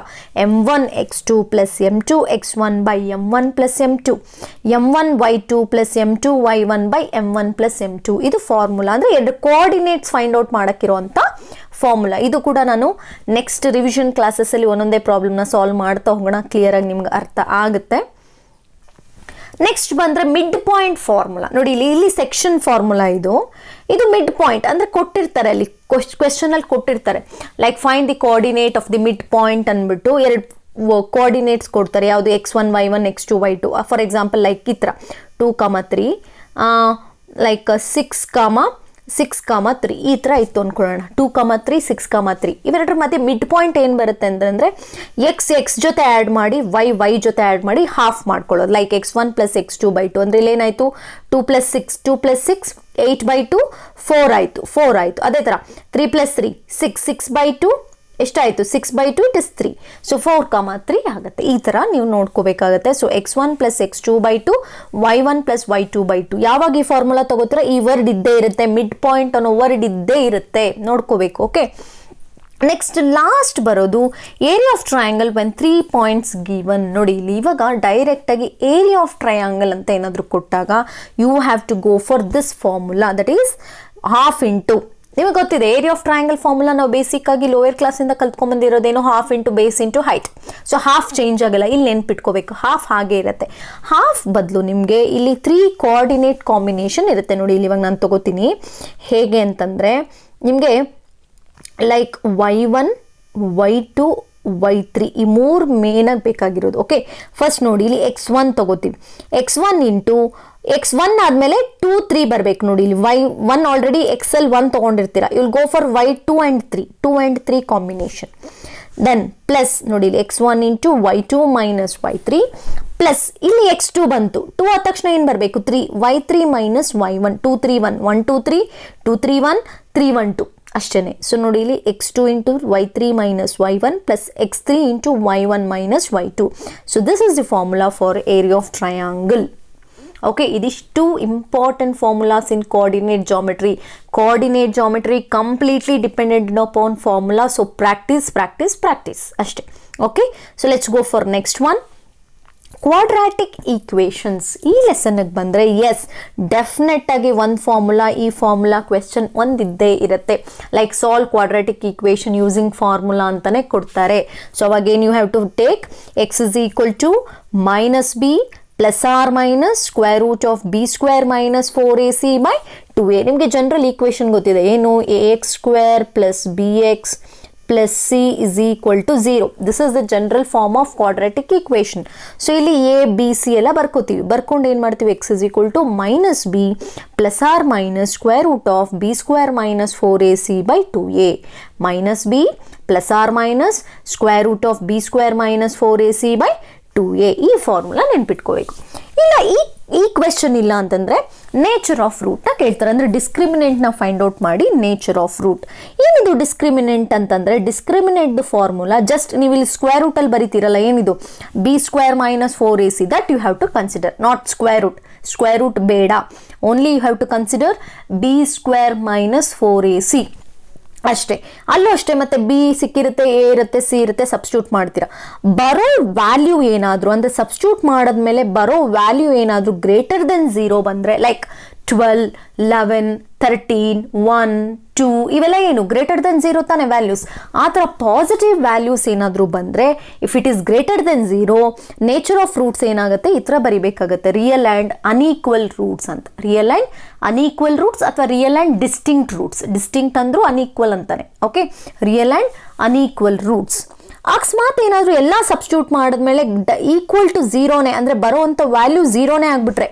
m1 x2 plus m2 x1 by m1 plus m2, m1 y2 plus m2 y1 by m1 plus m2. ಇದು ಫಾರ್ಮುಲಾ ಅಂದರೆ 2 ಕೋಆರ್ಡಿನೇಟ್ಸ್ ಫೈಂಡ್ ಔಟ್ ಮಾಡೋಕ್ಕಿರೋಂಥ ಫಾರ್ಮುಲಾ. ಇದು ಕೂಡ ನಾನು ನೆಕ್ಸ್ಟ್ ರಿವಿಷನ್ ಕ್ಲಾಸಸ್ಸಲ್ಲಿ ಒಂದೊಂದೇ ಪ್ರಾಬ್ಲಮ್ನ ಸಾಲ್ವ್ ಮಾಡ್ತಾ ಹೋಗೋಣ, ಕ್ಲಿಯರಾಗಿ ನಿಮ್ಗೆ ಅರ್ಥ ಆಗುತ್ತೆ. ನೆಕ್ಸ್ಟ್ ಬಂದರೆ ಮಿಡ್ ಪಾಯಿಂಟ್ ಫಾರ್ಮುಲಾ. ನೋಡಿ ಇಲ್ಲಿ ಸೆಕ್ಷನ್ ಫಾರ್ಮುಲಾ ಇದು ಮಿಡ್ ಪಾಯಿಂಟ್ ಅಂದರೆ ಕೊಟ್ಟಿರ್ತಾರೆ, ಅಲ್ಲಿ ಕ್ವೆಶನಲ್ಲಿ ಕೊಟ್ಟಿರ್ತಾರೆ, like find the coordinate of the mid point ಅಂದ್ಬಿಟ್ಟು 2 ಕೋಆರ್ಡಿನೇಟ್ಸ್ ಕೊಡ್ತಾರೆ, ಯಾವುದು x1 y1 x2 y2. For example like ಈ ಥರ 2,3 ಲೈಕ್ 6,3 ಈ ಥರ ಇತ್ತು ಅಂದ್ಕೊಳ್ಳೋಣ. 2,3 6,3 ಇವೆರಡರ ಮಧ್ಯೆ ಮಿಡ್ ಪಾಯಿಂಟ್ ಏನು ಬರುತ್ತೆ ಅಂತಂದರೆ ಎಕ್ಸ್ ಜೊತೆ ಆ್ಯಡ್ ಮಾಡಿ ವೈ ಜೊತೆ ಆ್ಯಡ್ ಮಾಡಿ ಹಾಫ್ ಮಾಡ್ಕೊಳ್ಳೋದು, like x1 plus x2 by 2 ಅಂದರೆ ಇಲ್ಲೇನಾಯಿತು 2 + 6 8/2 4 ಆಯಿತು. ಅದೇ ಥರ 3 + 3 6/2 ಎಷ್ಟಾಯಿತು 6/2 ಇಟ್ ಇಸ್ 3. ಸೊ 4,3 ಆಗುತ್ತೆ. ಈ ಥರ ನೀವು ನೋಡ್ಕೋಬೇಕಾಗತ್ತೆ. So x1 plus x2 by 2 y1 plus y2 by 2. ಯಾವಾಗ ಈ ಫಾರ್ಮುಲಾ ತಗೋತೀರ ಈ ವರ್ಡ್ ಇದ್ದೇ ಇರುತ್ತೆ, ಮಿಡ್ ಪಾಯಿಂಟ್ ಅನ್ನೋ ವರ್ಡ್ ಇದ್ದೇ ಇರುತ್ತೆ, ನೋಡ್ಕೋಬೇಕು. ಓಕೆ, ನೆಕ್ಸ್ಟ್ ಲಾಸ್ಟ್ ಬರೋದು area of triangle when 3 points given. ನೋಡಿ ಇಲ್ಲಿ ಇವಾಗ ಡೈರೆಕ್ಟಾಗಿ ಏರಿಯಾ ಆಫ್ ಟ್ರಯಾಂಗಲ್ ಅಂತ ಏನಾದರೂ ಕೊಟ್ಟಾಗ you have to go for this formula, that is half into. ನಿಮಗೆ ಗೊತ್ತಿದೆ ಏರಿಯಾ ಆಫ್ ಟ್ರಯಾಂಗಲ್ ಫಾರ್ಮುಲಾ ನಾವು ಬೇಸಿಕ್ಕಾಗಿ ಲೋಯರ್ ಕ್ಲಾಸಿಂದ ಕಲ್ತ್ಕೊಂಡ್ಬಂದಿರೋದೇನೋ half into base into height. So half change ಆಗಲ್ಲ, ಇಲ್ಲಿ ನೆನ್ಪಿಟ್ಕೋಬೇಕು, ಹಾಫ್ ಹಾಗೆ ಇರುತ್ತೆ. ಹಾಫ್ ಬದಲು ನಿಮಗೆ ಇಲ್ಲಿ 3 ಕೋಆರ್ಡಿನೇಟ್ ಕಾಂಬಿನೇಷನ್ ಇರುತ್ತೆ. ನೋಡಿ ಇಲ್ಲಿ ಇವಾಗ ನಾನು ತಗೋತೀನಿ ಹೇಗೆ ಅಂತಂದರೆ ನಿಮಗೆ ಲೈಕ್ y1 y2 y3 ಈ 3 ಮೇನಾಗಿ ಬೇಕಾಗಿರೋದು. ಓಕೆ, ಫಸ್ಟ್ ನೋಡಿ ಇಲ್ಲಿ x1 ತಗೋತೀವಿ, x1 ಇಂಟು x1 ಆದಮೇಲೆ 2 3 ಬರಬೇಕು. ನೋಡಿ ಇಲ್ಲಿ y1 ಆಲ್ರೆಡಿ xl 1 ತೊಗೊಂಡಿರ್ತೀರ, you will go for y2 and 3 combination. Then plus ನೋಡಿ ಇಲ್ಲಿ x1 into y2 minus y3 plus ಇಲ್ಲಿ x2 ಬಂತು, 2 ಆದ ತಕ್ಷಣ ಏನು ಬರಬೇಕು 3, y3 ಮೈನಸ್ y1 2 3 1 1 2 3 2 3 1 3 1 2 ಅಷ್ಟೇ. ಸೊ ನೋಡಿ ಇಲ್ಲಿ x2 into y3 minus y1 plus x3 into y1 minus y2. So this is the formula for area of triangle. Okay, ಇದಿಷ್ಟು important formulas in coordinate geometry. Coordinate geometry completely dependent upon formula. So practice ಅಷ್ಟೇ. Okay, so let's go for next one. Quadratic equations. ಈ ಲೆಸನ್ಗೆ ಬಂದರೆ S, definite ಆಗಿ ಒಂದು formula, ಈ formula question ಒಂದಿದ್ದೇ ಇರುತ್ತೆ. Like solve quadratic equation using formula ಅಂತಲೇ ಕೊಡ್ತಾರೆ. ಸೊ ಅವಾಗೇನು you have to take x is equal to minus b plus or minus square root of b square minus 4ac by 2a. ನಿಮಗೆ general equation ಗೊತ್ತಿದೆ, ಏನು? ax square plus bx plus c is equal to 0. This is the general form of quadratic equation. So ಇಲ್ಲಿ a b c ಎಲ್ಲ ಬರ್ಕೋತೀವಿ. ಬರ್ಕೊಂಡು ಏನು ಮಾಡ್ತೀವಿ? x is equal to minus b plus r minus square root of b square minus 4ac by 2a minus b plus r minus square root of b square minus 4ac by 2a. ಈ formula ನೆನ್ಪಿಟ್ಕೋಬೇಕು. ಇಲ್ಲ ಈ question ಇಲ್ಲ ಅಂತಂದರೆ nature of ರೂಟ್ನ ಕೇಳ್ತಾರೆ. ಅಂದರೆ ಡಿಸ್ಕ್ರಿಮಿನೆಂಟ್ನ find out ಮಾಡಿ ನೇಚರ್ ಆಫ್ ರೂಟ್. ಏನಿದು ಡಿಸ್ಕ್ರಿಮಿನೆಂಟ್ ಅಂತಂದರೆ, ಡಿಸ್ಕ್ರಿಮಿನೆಂಟ್ ಫಾರ್ಮುಲಾ ಜಸ್ಟ್ ನೀವು ಇಲ್ಲಿ ಸ್ಕ್ವೇರ್ ರೂಟಲ್ಲಿ ಬರೀತಿರಲ್ಲ, ಏನಿದು? B square minus 4ac. That you have to consider, not square root. Square root ಬೇಡ, only you have to consider b square minus 4ac ಅಷ್ಟೇ. ಅಲ್ಲೂ ಅಷ್ಟೇ. ಮತ್ತೆ ಬಿ ಸಿಕ್ಕಿರುತ್ತೆ, ಎ ಇರುತ್ತೆ, ಸಿ ಇರುತ್ತೆ, ಸಬ್ಸ್ಟ್ಯೂಟ್ ಮಾಡ್ತೀರಾ. ಬರೋ ವ್ಯಾಲ್ಯೂ ಏನಾದರೂ ಅಂದರೆ ಸಬ್ಸ್ಟ್ಯೂಟ್ ಮಾಡಿದ್ಮೇಲೆ ಬರೋ ವ್ಯಾಲ್ಯೂ ಏನಾದರೂ ಗ್ರೇಟರ್ ದೆನ್ 0 ಬಂದರೆ, ಲೈಕ್ 12, 11, 13, 1, 2 ಇವೆಲ್ಲ ಏನು ಗ್ರೇಟರ್ ದೆನ್ 0 ತಾನೇ ವ್ಯಾಲ್ಯೂಸ್. ಆ ಥರ ಪಾಸಿಟಿವ್ ವ್ಯಾಲ್ಯೂಸ್ ಏನಾದರೂ ಬಂದರೆ, if it is greater than 0, nature of roots ಏನಾಗುತ್ತೆ? ಈ ಥರ ಬರಿಬೇಕಾಗತ್ತೆ, ರಿಯಲ್ ಆ್ಯಂಡ್ ಅನ್ಈಕ್ವಲ್ ರೂಟ್ಸ್ ಅಂತ. ರಿಯಲ್ ಆ್ಯಂಡ್ ಅನ್ಈಕ್ವಲ್ ರೂಟ್ಸ್ ಅಥವಾ real and distinct roots. Distinct ಅಂದರೂ ಅನ್ಈಕ್ವಲ್ ಅಂತಾನೆ. Okay, real and unequal roots. ಅಕಸ್ಮಾತ್ ಏನಾದರೂ ಎಲ್ಲ ಸಬ್ಸ್ಟ್ಯೂಟ್ ಮಾಡಿದ್ಮೇಲೆ ಈಕ್ವಲ್ ಟು 0ನೇ ಅಂದರೆ ಬರೋವಂಥ ವ್ಯಾಲ್ಯೂ 0ನೇ ಆಗಿಬಿಟ್ರೆ,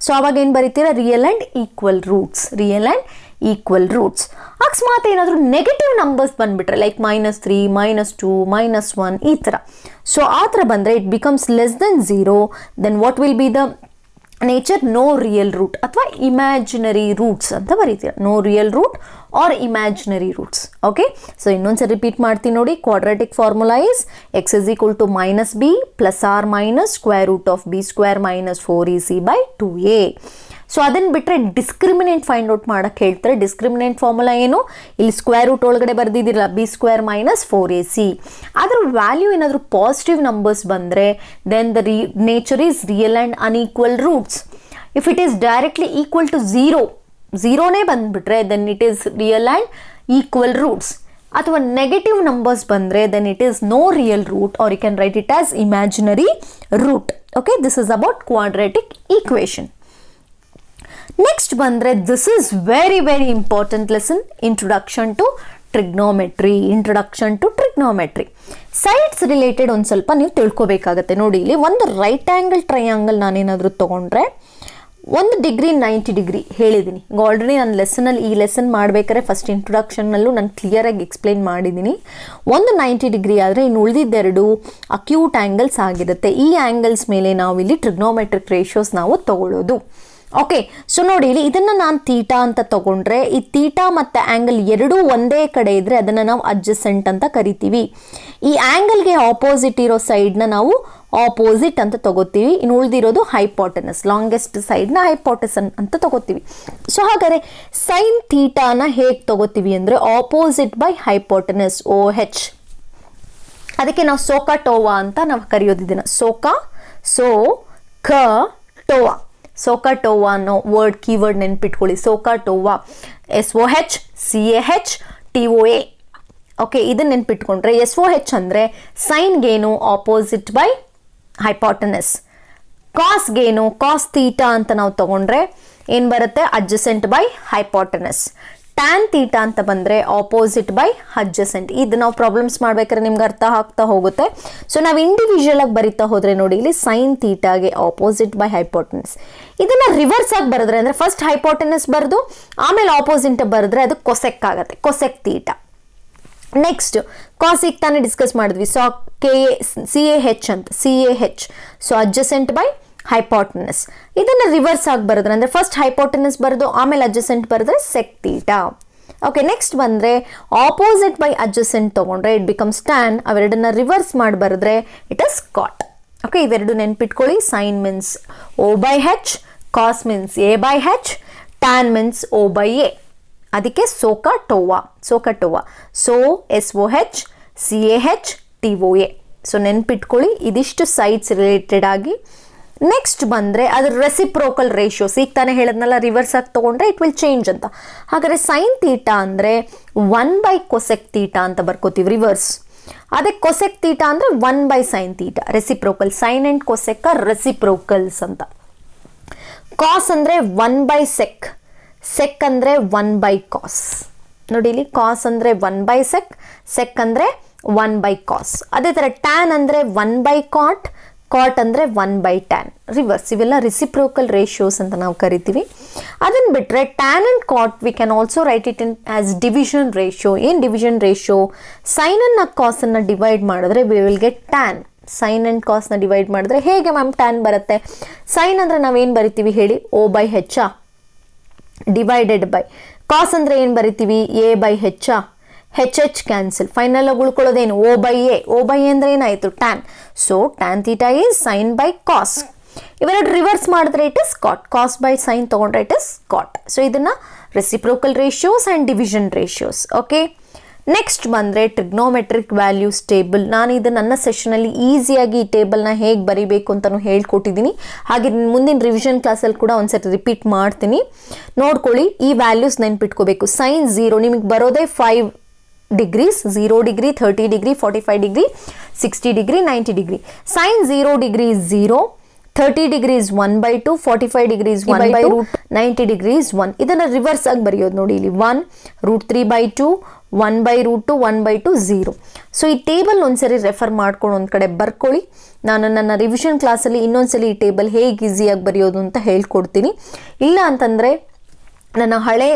ಸೊ ಅವಾಗ ಏನು ಬರೀತೀರಾ? Real and equal roots. Real and equal roots. ಅಕಸ್ಮಾತ್ ಏನಾದರೂ ನೆಗೆಟಿವ್ ನಂಬರ್ಸ್ ಬಂದುಬಿಟ್ರೆ, ಲೈಕ್ -3, -2, -1 ಈ ಥರ. ಸೊ ಆ ಥರ ಬಂದರೆ it becomes less than 0. Then what will be the nature? No real root ಅಥವಾ ಇಮ್ಯಾಜಿನರಿ ರೂಟ್ಸ್ ಅಂತ ಬರೀತೀರ. No real root or imaginary roots. Okay, so ಇನ್ನೊಂದ್ಸರಿ ರಿಪೀಟ್ ಮಾಡ್ತೀನಿ ನೋಡಿ. Quadratic formula is x is equal to minus b plus or minus square root of b square minus 4ac by 2a. So ಅದನ್ನು ಬಿಟ್ಟರೆ discriminant find out ಮಾಡೋಕ್ಕೆ ಹೇಳ್ತಾರೆ. Discriminant formula ಏನು? ಇಲ್ಲಿ square root ಒಳಗಡೆ ಬರ್ದಿದ್ದೀರಲ್ಲ, ಬಿ ಸ್ಕ್ವೇರ್ ಮೈನಸ್ 4ac. ಅದರ value ಏನಾದರೂ positive numbers ಬಂದರೆ then the nature is real and unequal roots. If it is directly equal to 0ನೇ ಬಂದುಬಿಟ್ರೆ then it is real and equal roots. ಅಥವಾ negative numbers ಬಂದರೆ then it is no real root or you can write it as imaginary root. Okay, this is about quadratic equation. Next ಬಂದರೆ this is very very important lesson, introduction to trigonometry. Introduction to trigonometry. Sides related ಒಂದು ಸ್ವಲ್ಪ ನೀವು ತಿಳ್ಕೊಬೇಕಾಗತ್ತೆ. ನೋಡಿ, ಇಲ್ಲಿ ಒಂದು right angle triangle ನಾನೇನಾದರೂ ತೊಗೊಂಡ್ರೆ 1 degree 90 degree ಹೇಳಿದ್ದೀನಿ. ಆಲ್ರೆಡಿ ನನ್ನ ಲೆಸನಲ್ಲಿ ಈ ಲೆಸನ್ ಮಾಡಬೇಕಾದ್ರೆ ಫಸ್ಟ್ ಇಂಟ್ರೊಡಕ್ಷನ್ನಲ್ಲೂ ನಾನು ಕ್ಲಿಯರಾಗಿ ಎಕ್ಸ್ಪ್ಲೈನ್ ಮಾಡಿದ್ದೀನಿ. 90 ಡಿಗ್ರಿ ಆದರೆ ಇನ್ನು ಉಳಿದಿದ್ದೆರಡು ಅಕ್ಯೂಟ್ ಆ್ಯಂಗಲ್ಸ್ ಆಗಿರುತ್ತೆ. ಈ ಆ್ಯಂಗಲ್ಸ್ ಮೇಲೆ ನಾವು ಇಲ್ಲಿ ಟ್ರಿಗ್ನೋಮೆಟ್ರಿಕ್ ರೇಷಿಯೋಸ್ ನಾವು ತಗೊಳ್ಳೋದು. ಓಕೆ, ಸೊ ನೋಡಿ ಇಲ್ಲಿ ಇದನ್ನು ನಾನು ತೀಟಾ ಅಂತ ತಗೊಂಡ್ರೆ, ಈ ತೀಟಾ ಮತ್ತು ಆ್ಯಂಗಲ್ ಎರಡೂ ಒಂದೇ ಕಡೆ ಇದ್ದರೆ ಅದನ್ನು ನಾವು ಅಡ್ಜಸೆಂಟ್ ಅಂತ ಕರಿತೀವಿ. ಈ ಆ್ಯಂಗಲ್ಗೆ ಆಪೋಸಿಟ್ ಇರೋ ಸೈಡ್ನ ನಾವು ಆಪೋಸಿಟ್ ಅಂತ ತಗೋತೀವಿ. ಇನ್ನು ಉಳಿದಿರೋದು ಹೈಪೋಟೆನಸ್, ಲಾಂಗೆಸ್ಟ್ ಸೈಡ್ನ ಹೈಪೋಟೆಸನ್ ಅಂತ ತಗೋತೀವಿ. ಸೊ ಹಾಗಾದರೆ ಸೈನ್ ತೀಟಾನ ಹೇಗೆ ತಗೋತೀವಿ ಅಂದರೆ ಆಪೋಸಿಟ್ ಬೈ ಹೈಪೋಟೆನಸ್, OH. ಅದಕ್ಕೆ ನಾವು ಸೋಕಾಟೋವಾ ಅಂತ ನಾವು ಕರೆಯೋದು ಇದನ್ನು. ಸೋಕಾಟೋವಾ. ಸೋಕಾಟೋವಾ ಅನ್ನೋ ವರ್ಡ್ ಕೀವರ್ಡ್ ನೆನ್ಪಿಟ್ಕೊಳ್ಳಿ. SOHCAHTOA, SOH CAH TOA. Okay, ಇದನ್ನು ನೆನ್ಪಿಟ್ಕೊಂಡ್ರೆ SOH ಅಂದರೆ ಸೈನ್ಗೇನು ಆಪೋಸಿಟ್ ಬೈ ಹೈಪೋಟೆನಸ್, ಕಾಸ್ಗೇನು ಕಾಸ್ ತೀಟಾ ಅಂತ ನಾವು ತಗೊಂಡ್ರೆ ಏನು ಬರುತ್ತೆ? Adjacent by hypotenuse. Tan theta ಅಂತ ಬಂದರೆ ಆಪೋಸಿಟ್ ಬೈ ಅಡ್ಜಸೆಂಟ್. ಇದು ನಾವು ಪ್ರಾಬ್ಲಮ್ಸ್ ಮಾಡ್ಬೇಕಾದ್ರೆ ನಿಮ್ಗೆ ಅರ್ಥ ಆಗ್ತಾ ಹೋಗುತ್ತೆ. ಸೊ ನಾವು ಇಂಡಿವಿಜುವಲ್ ಆಗಿ ಬರಿತಾ ಹೋದರೆ ನೋಡಿ, ಇಲ್ಲಿ ಸೈನ್ ತೀಟಾಗೆ ಆಪೋಸಿಟ್ ಬೈ ಹೈಪೋಟೆನಸ್. ಇದನ್ನು ರಿವರ್ಸ್ ಆಗಿ ಬರೆದ್ರೆ ಅಂದರೆ ಫಸ್ಟ್ ಹೈಪೋಟೆನಸ್ ಬರೆದು ಆಮೇಲೆ ಆಪೋಸಿಟ್ ಬರೆದ್ರೆ ಅದು ಕೊಸೆಕ್ ಆಗುತ್ತೆ, ಕೊಸೆಕ್ ತೀಟಾ. ನೆಕ್ಸ್ಟ್ ಕಾಸಿಗೆ ತಾನೇ ಡಿಸ್ಕಸ್ ಮಾಡಿದ್ವಿ. ಸೊ CAH ಅಂತ, CAH. So adjacent by hypotenuse. ಇದನ್ನು ರಿವರ್ಸ್ ಆಗಿ ಬರೆದ್ರೆ ಅಂದರೆ ಫಸ್ಟ್ ಹೈಪೋಟೆನಸ್ ಬರೆದು ಆಮೇಲೆ ಅಡ್ಜಸೆಂಟ್ ಬರೆದ್ರೆ ಸೆಕ್ ತೀಟಾ. ಓಕೆ, ನೆಕ್ಸ್ಟ್ ಬಂದರೆ ಆಪೋಸಿಟ್ ಬೈ ಅಡ್ಜಸೆಂಟ್ ತೊಗೊಂಡ್ರೆ ಇಟ್ ಬಿಕಮ್ಸ್ ಟ್ಯಾನ್. ಅವೆರಡನ್ನ ರಿವರ್ಸ್ ಮಾಡಿ ಬರೆದ್ರೆ ಇಟ್ ಇಸ್ ಕಾಟ್. ಓಕೆ, ಇವೆರಡು ನೆನ್ಪಿಟ್ಕೊಳ್ಳಿ. Sine means O/H, cos means A by H, tan means O by A. ಅದಕ್ಕೆ SOHCAHTOA. So SOH CAH TOA. So ನೆನ್ಪಿಟ್ಕೊಳ್ಳಿ, ಇದಿಷ್ಟು ಸೈಡ್ಸ್ ರಿಲೇಟೆಡ್ ಆಗಿ. ನೆಕ್ಸ್ಟ್ ಬಂದರೆ ಅದ್ರ ರೆಸಿಪ್ರೋಕಲ್ ರೇಷಿಯೋಸ್. ಈಗ ತಾನೇ ಹೇಳದ್ನಲ್ಲ, ರಿವರ್ಸ್ ಆಗಿ ತೊಗೊಂಡ್ರೆ ಇಟ್ ವಿಲ್ ಚೇಂಜ್ ಅಂತ. ಹಾಗಾದರೆ ಸೈನ್ ತೀಟಾ ಅಂದರೆ 1/cosec ತೀಟಾ ಅಂತ ಬರ್ಕೋತೀವಿ ರಿವರ್ಸ್. ಅದೇ ಕೊಸೆಕ್ ತೀಟಾ ಅಂದರೆ 1/sin theta. Reciprocal. Sine and cosec are reciprocals ಅಂತ. ಕಾಸ್ ಅಂದರೆ 1/sec. ಸೆಕ್ ಅಂದರೆ 1/cos. ನೋಡಿ ಇಲ್ಲಿ, ಕಾಸ್ ಅಂದರೆ 1/sec, ಸೆಕ್ ಅಂದರೆ 1/cos. ಅದೇ ಥರ ಟ್ಯಾನ್ ಅಂದರೆ 1/cot, ಕಾಟ್ ಅಂದರೆ 1/tan. ರಿವರ್ಸ್. ಇವೆಲ್ಲ ರೆಸಿಪ್ರೋಕಲ್ ರೇಷಿಯೋಸ್ ಅಂತ ನಾವು ಕರಿತೀವಿ. ಅದನ್ನು ಬಿಟ್ಟರೆ tan and cot we can also write it in as division ratio. ಏನು ಡಿವಿಷನ್ ರೇಷಿಯೋ? ಸೈನನ್ನು ಕಾಸನ್ನು ಡಿವೈಡ್ ಮಾಡಿದ್ರೆ we will get tan. Sine and ಕಾಸ್ನ ಡಿವೈಡ್ ಮಾಡಿದ್ರೆ ಹೇಗೆ ಮ್ಯಾಮ್ ಟ್ಯಾನ್ ಬರುತ್ತೆ? ಸೈನ್ ಅಂದರೆ ನಾವೇನು ಬರಿತೀವಿ ಹೇಳಿ? O/H divided by. ಕಾಸ್ ಅಂದರೆ ಏನು ಬರಿತೀವಿ? A/H. H cancel. ಫೈನಲ್ ಆಗಿ ಉಳ್ಕೊಳ್ಳೋದೇನು? O/A. O/A ಅಂದರೆ ಏನಾಯಿತು? Tan. So tan theta is sine by cos. ಇವೆರಡು ರಿವರ್ಸ್ ಮಾಡಿದ್ರೆ it is cot. Cos by sine ತೊಗೊಂಡ್ರೆ ಇಟ್ ಇಸ್ ಕಾಟ್. ಸೊ ಇದನ್ನು reciprocal ratios and division ratios. Okay, next ಬಂದರೆ trigonometric values table. ನಾನು ಇದು ನನ್ನ ಸೆಷನಲ್ಲಿ ಈಸಿಯಾಗಿ ಈ ಟೇಬಲ್ನ ಹೇಗೆ ಬರಿಬೇಕು ಅಂತಲೂ ಹೇಳ್ಕೊಟ್ಟಿದ್ದೀನಿ. ಹಾಗೆ ಮುಂದಿನ ರಿವಿಷನ್ ಕ್ಲಾಸಲ್ಲಿ ಕೂಡ ಒಂದ್ಸರಿ ರಿಪೀಟ್ ಮಾಡ್ತೀನಿ, ನೋಡ್ಕೊಳ್ಳಿ. ಈ ವ್ಯಾಲ್ಯೂಸ್ ನೆನ್ಪಿಟ್ಕೋಬೇಕು. ಸೈನ್ 0 ನಿಮಗೆ ಬರೋದೇ 5 degrees. 0 degree, 30 degree, 45 degree, 60 degree, 90 degree. Sine 0 degree is 0, 30 degree is 1/2, 45 degree is 1/2, 90 degree is 1. ಇದನ್ನು ರಿವರ್ಸ್ ಆಗಿ ಬರೆಯೋದು ನೋಡಿ ಇಲ್ಲಿ. 1 √3/2, 1/√2, 1/2, 0. ಸೊ ಈ ಟೇಬಲ್ ಒಂದ್ಸರಿ ರೆಫರ್ ಮಾಡ್ಕೊಂಡು ಒಂದು ಕಡೆ ಬರ್ಕೊಳ್ಳಿ. ನಾನು ನನ್ನ ರಿವಿಷನ್ ಕ್ಲಾಸಲ್ಲಿ ಇನ್ನೊಂದ್ಸಲಿ ಈ ಟೇಬಲ್ ಹೇಗೆ ಈಸಿಯಾಗಿ ಬರೆಯೋದು ಅಂತ ಹೇಳ್ಕೊಡ್ತೀನಿ. ಇಲ್ಲ ಅಂತಂದರೆ ನನ್ನ ಹಳೆ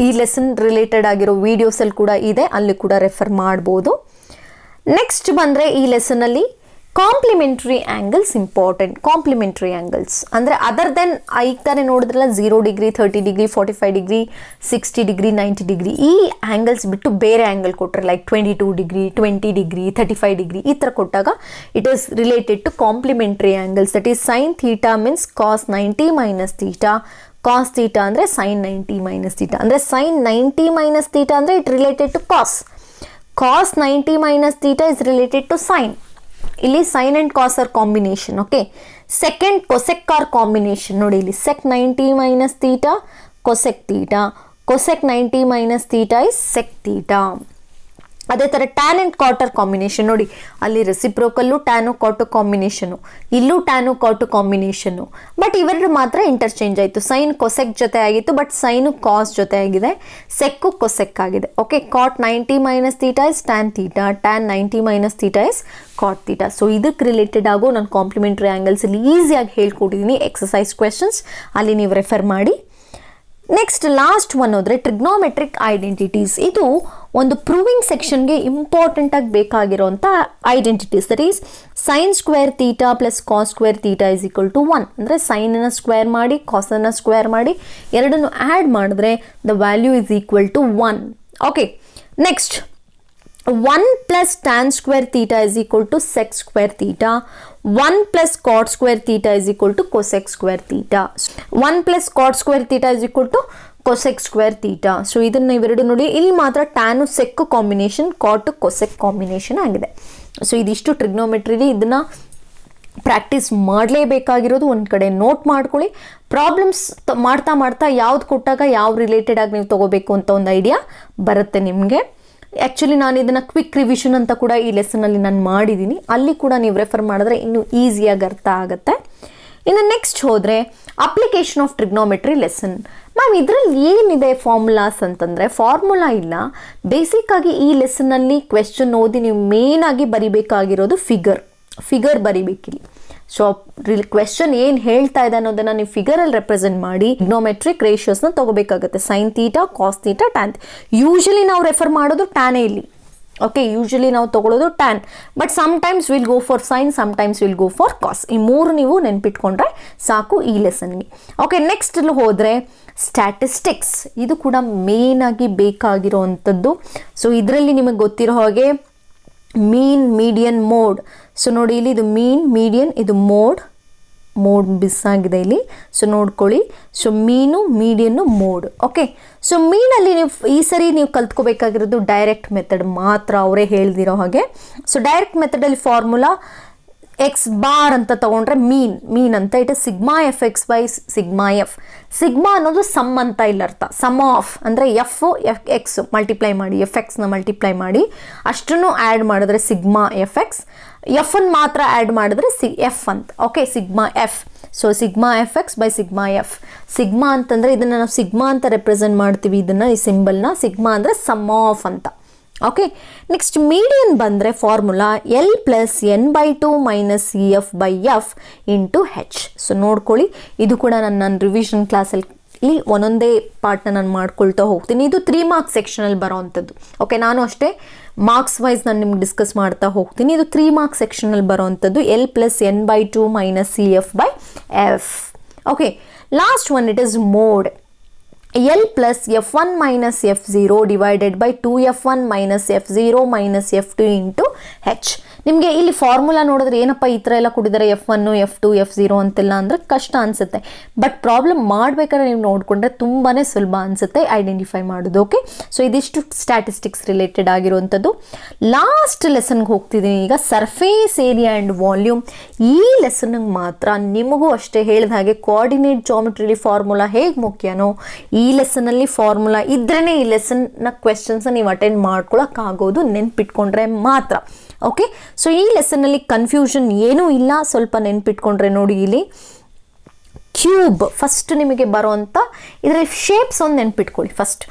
ಈ ಲೆಸನ್ ರಿಲೇಟೆಡ್ ಆಗಿರೋ ವೀಡಿಯೋಸಲ್ಲಿ ಕೂಡ ಇದೆ, ಅಲ್ಲಿ ಕೂಡ ರೆಫರ್ ಮಾಡ್ಬೋದು. ನೆಕ್ಸ್ಟ್ ಬಂದರೆ ಈ ಲೆಸನಲ್ಲಿ complementary angles important. Complementary angles ಅಂದರೆ ಅದರ್ ದೆನ್ ಈಗ ತಾನೇ ನೋಡಿದ್ರಲ್ಲ 0 degree, 30 degree, 45 degree, 60 degree, 90 degree. ಈ ಆ್ಯಂಗಲ್ಸ್ ಬಿಟ್ಟು ಬೇರೆ ಆ್ಯಂಗಲ್ ಕೊಟ್ಟರೆ ಲೈಕ್ 22 ಡಿಗ್ರಿ, 20 ಡಿಗ್ರಿ, 35 ಡಿಗ್ರಿ ಈ ಥರ ಕೊಟ್ಟಾಗ it is related to complementary angles. That is sine theta means cos 90 minus theta, cos theta ಅಂದರೆ ಸೈನ್ 90 ಮೈನಸ್ ಥೀಟಾ. ಅಂದರೆ ಸೈನ್ 90 ಮೈನಸ್ ಥೀಟಾ ಅಂದರೆ it related to cos. Cos 90 minus theta is related to sine. ಇಲ್ಲಿ sine and cos are combination. Okay, second cosec are combination. ನೋಡಿ ಇಲ್ಲಿ sec 90 minus theta, cosec theta. Cosec 90 minus theta is sec theta. ಅದೇ ಥರ tan and ಕಾಟರ್ combination. ನೋಡಿ ಅಲ್ಲಿ ರೆಸಿಪ್ರೋಕಲ್ಲು tan ಕಾಟು combination, ಇಲ್ಲೂ tan ಕಾಟು ಕಾಂಬಿನೇಷನ್ನು. ಬಟ್ ಇವೆರಡು ಮಾತ್ರ ಇಂಟರ್ಚೇಂಜ್ ಆಯಿತು. ಸೈನ್ ಕೊಸೆಕ್ ಜೊತೆ ಆಗಿತ್ತು, ಬಟ್ ಸೈನು ಕಾಸ್ ಜೊತೆ ಆಗಿದೆ, ಸೆಕ್ಕು ಕೊಸೆಕ್ ಆಗಿದೆ. Okay, cot 90 minus theta is tan theta, tan 90 minus theta is cot theta. So ಇದಕ್ಕೆ ರಿಲೇಟೆಡ್ ಆಗೋ ನಾನು ಕಾಂಪ್ಲಿಮೆಂಟ್ರಿ ಆ್ಯಂಗಲ್ಸಲ್ಲಿ ಈಸಿಯಾಗಿ ಹೇಳ್ಕೊಟ್ಟಿದ್ದೀನಿ. ಎಕ್ಸಸೈಸ್ ಕ್ವೆಶನ್ಸ್ ಅಲ್ಲಿ ನೀವು ರೆಫರ್ ಮಾಡಿ. ನೆಕ್ಸ್ಟ್ ಲಾಸ್ಟ್ ಒನ್ ಹೋದರೆ ಟ್ರಿಗ್ನೋಮೆಟ್ರಿಕ್ ಐಡೆಂಟಿಟೀಸ್. ಇದು ಒಂದು ಪ್ರೂವಿಂಗ್ ಸೆಕ್ಷನ್ಗೆ ಇಂಪಾರ್ಟೆಂಟಾಗಿ ಬೇಕಾಗಿರೋಂಥ identities. That is sine square theta plus cos square theta is equal to 1. ಅಂದರೆ ಸೈನನ್ನು ಸ್ಕ್ವೇರ್ ಮಾಡಿ ಕಾಸನ್ನು ಸ್ಕ್ವೇರ್ ಮಾಡಿ ಎರಡನ್ನು ಆ್ಯಡ್ ಮಾಡಿದ್ರೆ the value is equal to 1. Okay, next 1 plus tan square theta is equal to sec square theta. 1 plus cot square theta is equal to cosec square theta. 1 plus cot square theta is equal to cosec square theta. So ಇದನ್ನು ಇವೆರಡು ನೋಡಿ, ಇಲ್ಲಿ ಮಾತ್ರ tan sec combination, ಕಾಟು cosec combination ಆಗಿದೆ. So ಇದಿಷ್ಟು ಟ್ರಿಗ್ನೋಮೆಟ್ರಿಲಿ ಇದನ್ನು practice ಮಾಡಲೇಬೇಕಾಗಿರೋದು. ಒಂದು ಕಡೆ ನೋಟ್ ಮಾಡ್ಕೊಳ್ಳಿ. ಪ್ರಾಬ್ಲಮ್ಸ್ ಮಾಡ್ತಾ ಮಾಡ್ತಾ ಯಾವ್ದು ಕೊಟ್ಟಾಗ ಯಾವ ರಿಲೇಟೆಡ್ ಆಗಿ ನೀವು ತೊಗೋಬೇಕು ಅಂತ ಒಂದು ಐಡಿಯಾ ಬರುತ್ತೆ ನಿಮಗೆ. ಆ್ಯಕ್ಚುಲಿ ನಾನು ಇದನ್ನು ಕ್ವಿಕ್ ರಿವಿಷನ್ ಅಂತ ಕೂಡ ಈ ಲೆಸನಲ್ಲಿ ನಾನು ಮಾಡಿದ್ದೀನಿ, ಅಲ್ಲಿ ಕೂಡ ನೀವು ರೆಫರ್ ಮಾಡಿದ್ರೆ ಇನ್ನೂ ಈಸಿಯಾಗಿ ಅರ್ಥ ಆಗುತ್ತೆ. ಇನ್ನು ನೆಕ್ಸ್ಟ್ ಹೋದರೆ application of trigonometry lesson. Ma'am ಇದರಲ್ಲಿ ಏನಿದೆ ಫಾರ್ಮುಲಾಸ್ ಅಂತಂದರೆ ಫಾರ್ಮುಲಾ ಇಲ್ಲ. ಬೇಸಿಕ್ಕಾಗಿ ಈ ಲೆಸನ್ನಲ್ಲಿ ಕ್ವೆಶ್ಚನ್ ಓದಿ ನೀವು ಮೇನಾಗಿ ಬರಿಬೇಕಾಗಿರೋದು ಫಿಗರ್ ಬರಿಬೇಕಿಲ್ಲಿ. ಸೊ ಕ್ವೆಶ್ಚನ್ ಏನು ಹೇಳ್ತಾ ಇದೆ ಅನ್ನೋದನ್ನು ನೀವು ಫಿಗರಲ್ಲಿ ರೆಪ್ರೆಸೆಂಟ್ ಮಾಡಿ ಟ್ರಿಗ್ನೋಮೆಟ್ರಿಕ್ ರೇಷಿಯೋಸ್ನ ತೊಗೋಬೇಕಾಗುತ್ತೆ. Sine theta, cos theta, tan. Usually ನಾವು ರೆಫರ್ ಮಾಡೋದು ಟ್ಯಾನೇ ಇಲ್ಲಿ. ಓಕೆ, ಯೂಶಲಿ ನಾವು ತೊಗೊಳ್ಳೋದು tan, but sometimes will go for sine, sometimes will go for cos. ಈ ಮೂರು ನೀವು ನೆನ್ಪಿಟ್ಕೊಂಡ್ರೆ ಸಾಕು ಈ ಲೆಸನ್ಗೆ. ಓಕೆ, ನೆಕ್ಸ್ಟ್ ಹೋದರೆ ಸ್ಟ್ಯಾಟಿಸ್ಟಿಕ್ಸ್. ಇದು ಕೂಡ ಮೇನಾಗಿ ಬೇಕಾಗಿರೋವಂಥದ್ದು. ಸೊ ಇದರಲ್ಲಿ ನಿಮಗೆ ಗೊತ್ತಿರೋ ಹಾಗೆ ಮೀನ್, ಮೀಡಿಯನ್, ಮೋಡ್. ಸೊ ನೋಡಿ ಇಲ್ಲಿ ಇದು ಮೀನ್, ಮೀಡಿಯನ್, ಇದು ಮೋಡ್. ಮೋಡ್ ಮಿಸ್ ಆಗಿದೆ ಇಲ್ಲಿ. ಸೊ ನೋಡ್ಕೊಳ್ಳಿ. ಸೊ ಮೀನು, ಮೀಡಿಯನ್ನು, ಮೋಡ್. ಓಕೆ, ಸೊ ಮೀನಲ್ಲಿ ನೀವು ಈ ಸರಿ ನೀವು ಕಲ್ತ್ಕೋಬೇಕಾಗಿರೋದು ಡೈರೆಕ್ಟ್ ಮೆಥಡ್ ಮಾತ್ರ, ಅವರೇ ಹೇಳ್ದಿರೋ ಹಾಗೆ. ಸೊ ಡೈರೆಕ್ಟ್ ಮೆಥಡಲ್ಲಿ ಫಾರ್ಮುಲಾ ಎಕ್ಸ್ ಬಾರ್ ಅಂತ ತಗೊಂಡ್ರೆ ಮೀನ್ ಅಂತ, it is sigma f x by sigma f. Sigma ಅನ್ನೋದು ಸಮ್ ಅಂತ ಇಲ್ಲ ಅರ್ಥ. ಸಮ್ ಆಫ್ ಅಂದರೆ ಎಕ್ಸ್ ಮಲ್ಟಿಪ್ಲೈ ಮಾಡಿ, ಎಫ್ ಎಕ್ಸ್ನ ಮಲ್ಟಿಪ್ಲೈ ಮಾಡಿ, ಅಷ್ಟನ್ನು ಆ್ಯಡ್ ಮಾಡಿದ್ರೆ ಸಿಗ್ಮಾ ಎಫ್ ಎಕ್ಸ್, ಎಫನ್ನು ಮಾತ್ರ ಆ್ಯಡ್ ಮಾಡಿದ್ರೆ ಎಫ್ ಅಂತ. Okay, sigma F. So sigma f x by sigma f. Sigma ಅಂತಂದರೆ ಇದನ್ನು ನಾವು ಸಿಗ್ಮಾ ಅಂತ ರೆಪ್ರೆಸೆಂಟ್ ಮಾಡ್ತೀವಿ, ಇದನ್ನು ಈ ಸಿಂಬಲ್ನ. ಸಿಗ್ಮಾ ಅಂದರೆ ಸಮ್ ಆಫ್ ಅಂತ. ಓಕೆ, ನೆಕ್ಸ್ಟ್ ಮೀಡಿಯನ್ ಬಂದರೆ formula L plus N by two minus C F by F into H. So ನೋಡ್ಕೊಳ್ಳಿ, ಇದು ಕೂಡ ನನ್ನ ರಿವಿಷನ್ ಕ್ಲಾಸಲ್ಲಿ ಒಂದೊಂದೇ ಪಾರ್ಟ್ನ ನಾನು ಮಾಡ್ಕೊಳ್ತಾ ಹೋಗ್ತೀನಿ. ಇದು 3 ಮಾರ್ಕ್ಸ್ ಸೆಕ್ಷನಲ್ಲಿ ಬರೋ ಅಂಥದ್ದು. ಓಕೆ, ನಾನು ಅಷ್ಟೇ ಮಾರ್ಕ್ಸ್ ವೈಸ್ ನಾನು ನಿಮ್ಗೆ ಡಿಸ್ಕಸ್ ಮಾಡ್ತಾ ಹೋಗ್ತೀನಿ. ಇದು 3 ಮಾರ್ಕ್ಸ್ ಸೆಕ್ಷನಲ್ಲಿ ಬರೋ ಅಂಥದ್ದು. L plus N by two minus C F by F. Okay, last one it is mode. L plus f1 minus f0 divided by 2f1 minus f0 minus f2 into h. ನಿಮಗೆ ಇಲ್ಲಿ formula ನೋಡಿದ್ರೆ ಏನಪ್ಪ ಈ ಥರ ಎಲ್ಲ ಕೊಟ್ಟಿದ್ದಾರೆ, F1 F2 F0 ಅಂತೆಲ್ಲ ಅಂದರೆ ಕಷ್ಟ ಅನಿಸುತ್ತೆ. ಬಟ್ ಪ್ರಾಬ್ಲಮ್ ಮಾಡಬೇಕಾದ್ರೆ ನೀವು ನೋಡಿಕೊಂಡ್ರೆ ತುಂಬಾ ಸುಲಭ ಅನಿಸುತ್ತೆ ಐಡೆಂಟಿಫೈ ಮಾಡೋದು. ಓಕೆ, ಸೊ ಇದಿಷ್ಟು ಸ್ಟ್ಯಾಟಿಸ್ಟಿಕ್ಸ್ ರಿಲೇಟೆಡ್ ಆಗಿರುವಂಥದ್ದು. ಲಾಸ್ಟ್ ಲೆಸನ್ಗೆ ಹೋಗ್ತಿದ್ದೀನಿ ಈಗ, ಸರ್ಫೇಸ್ ಏರಿಯಾ ಆ್ಯಂಡ್ ವಾಲ್ಯೂಮ್. ಈ ಲೆಸನ್ಗೆ ಮಾತ್ರ ನಿಮಗೂ ಅಷ್ಟೇ ಹೇಳಿದ ಹಾಗೆ ಕೋಆರ್ಡಿನೇಟ್ ಜಾಮೆಟ್ರಿಲಿ ಫಾರ್ಮುಲಾ ಹೇಗೆ ಮುಖ್ಯನೋ, ಈ ಲೆಸನಲ್ಲಿ ಫಾರ್ಮುಲಾ ಇದ್ರೇ ಈ ಲೆಸನ್ನ ಕ್ವೆಶನ್ಸ್ ನೀವು ಅಟೆಂಡ್ ಮಾಡ್ಕೊಳಕ್ಕಾಗೋದು, ನೆನ್ಪಿಟ್ಕೊಂಡ್ರೆ ಮಾತ್ರ. ಓಕೆ, ಸೊ ಈ ಲೆಸನ್ನಲ್ಲಿ ಕನ್ಫ್ಯೂಷನ್ ಏನೂ ಇಲ್ಲ, ಸ್ವಲ್ಪ ನೆನ್ಪಿಟ್ಕೊಂಡ್ರೆ ನೋಡಿ. ಇಲ್ಲಿ ಕ್ಯೂಬ್ ಫಸ್ಟ್ ನಿಮಗೆ ಬರೋವಂಥ ಇದರಲ್ಲಿ ಶೇಪ್ಸ್ ಒಂದು ನೆನ್ಪಿಟ್ಕೊಳ್ಳಿ.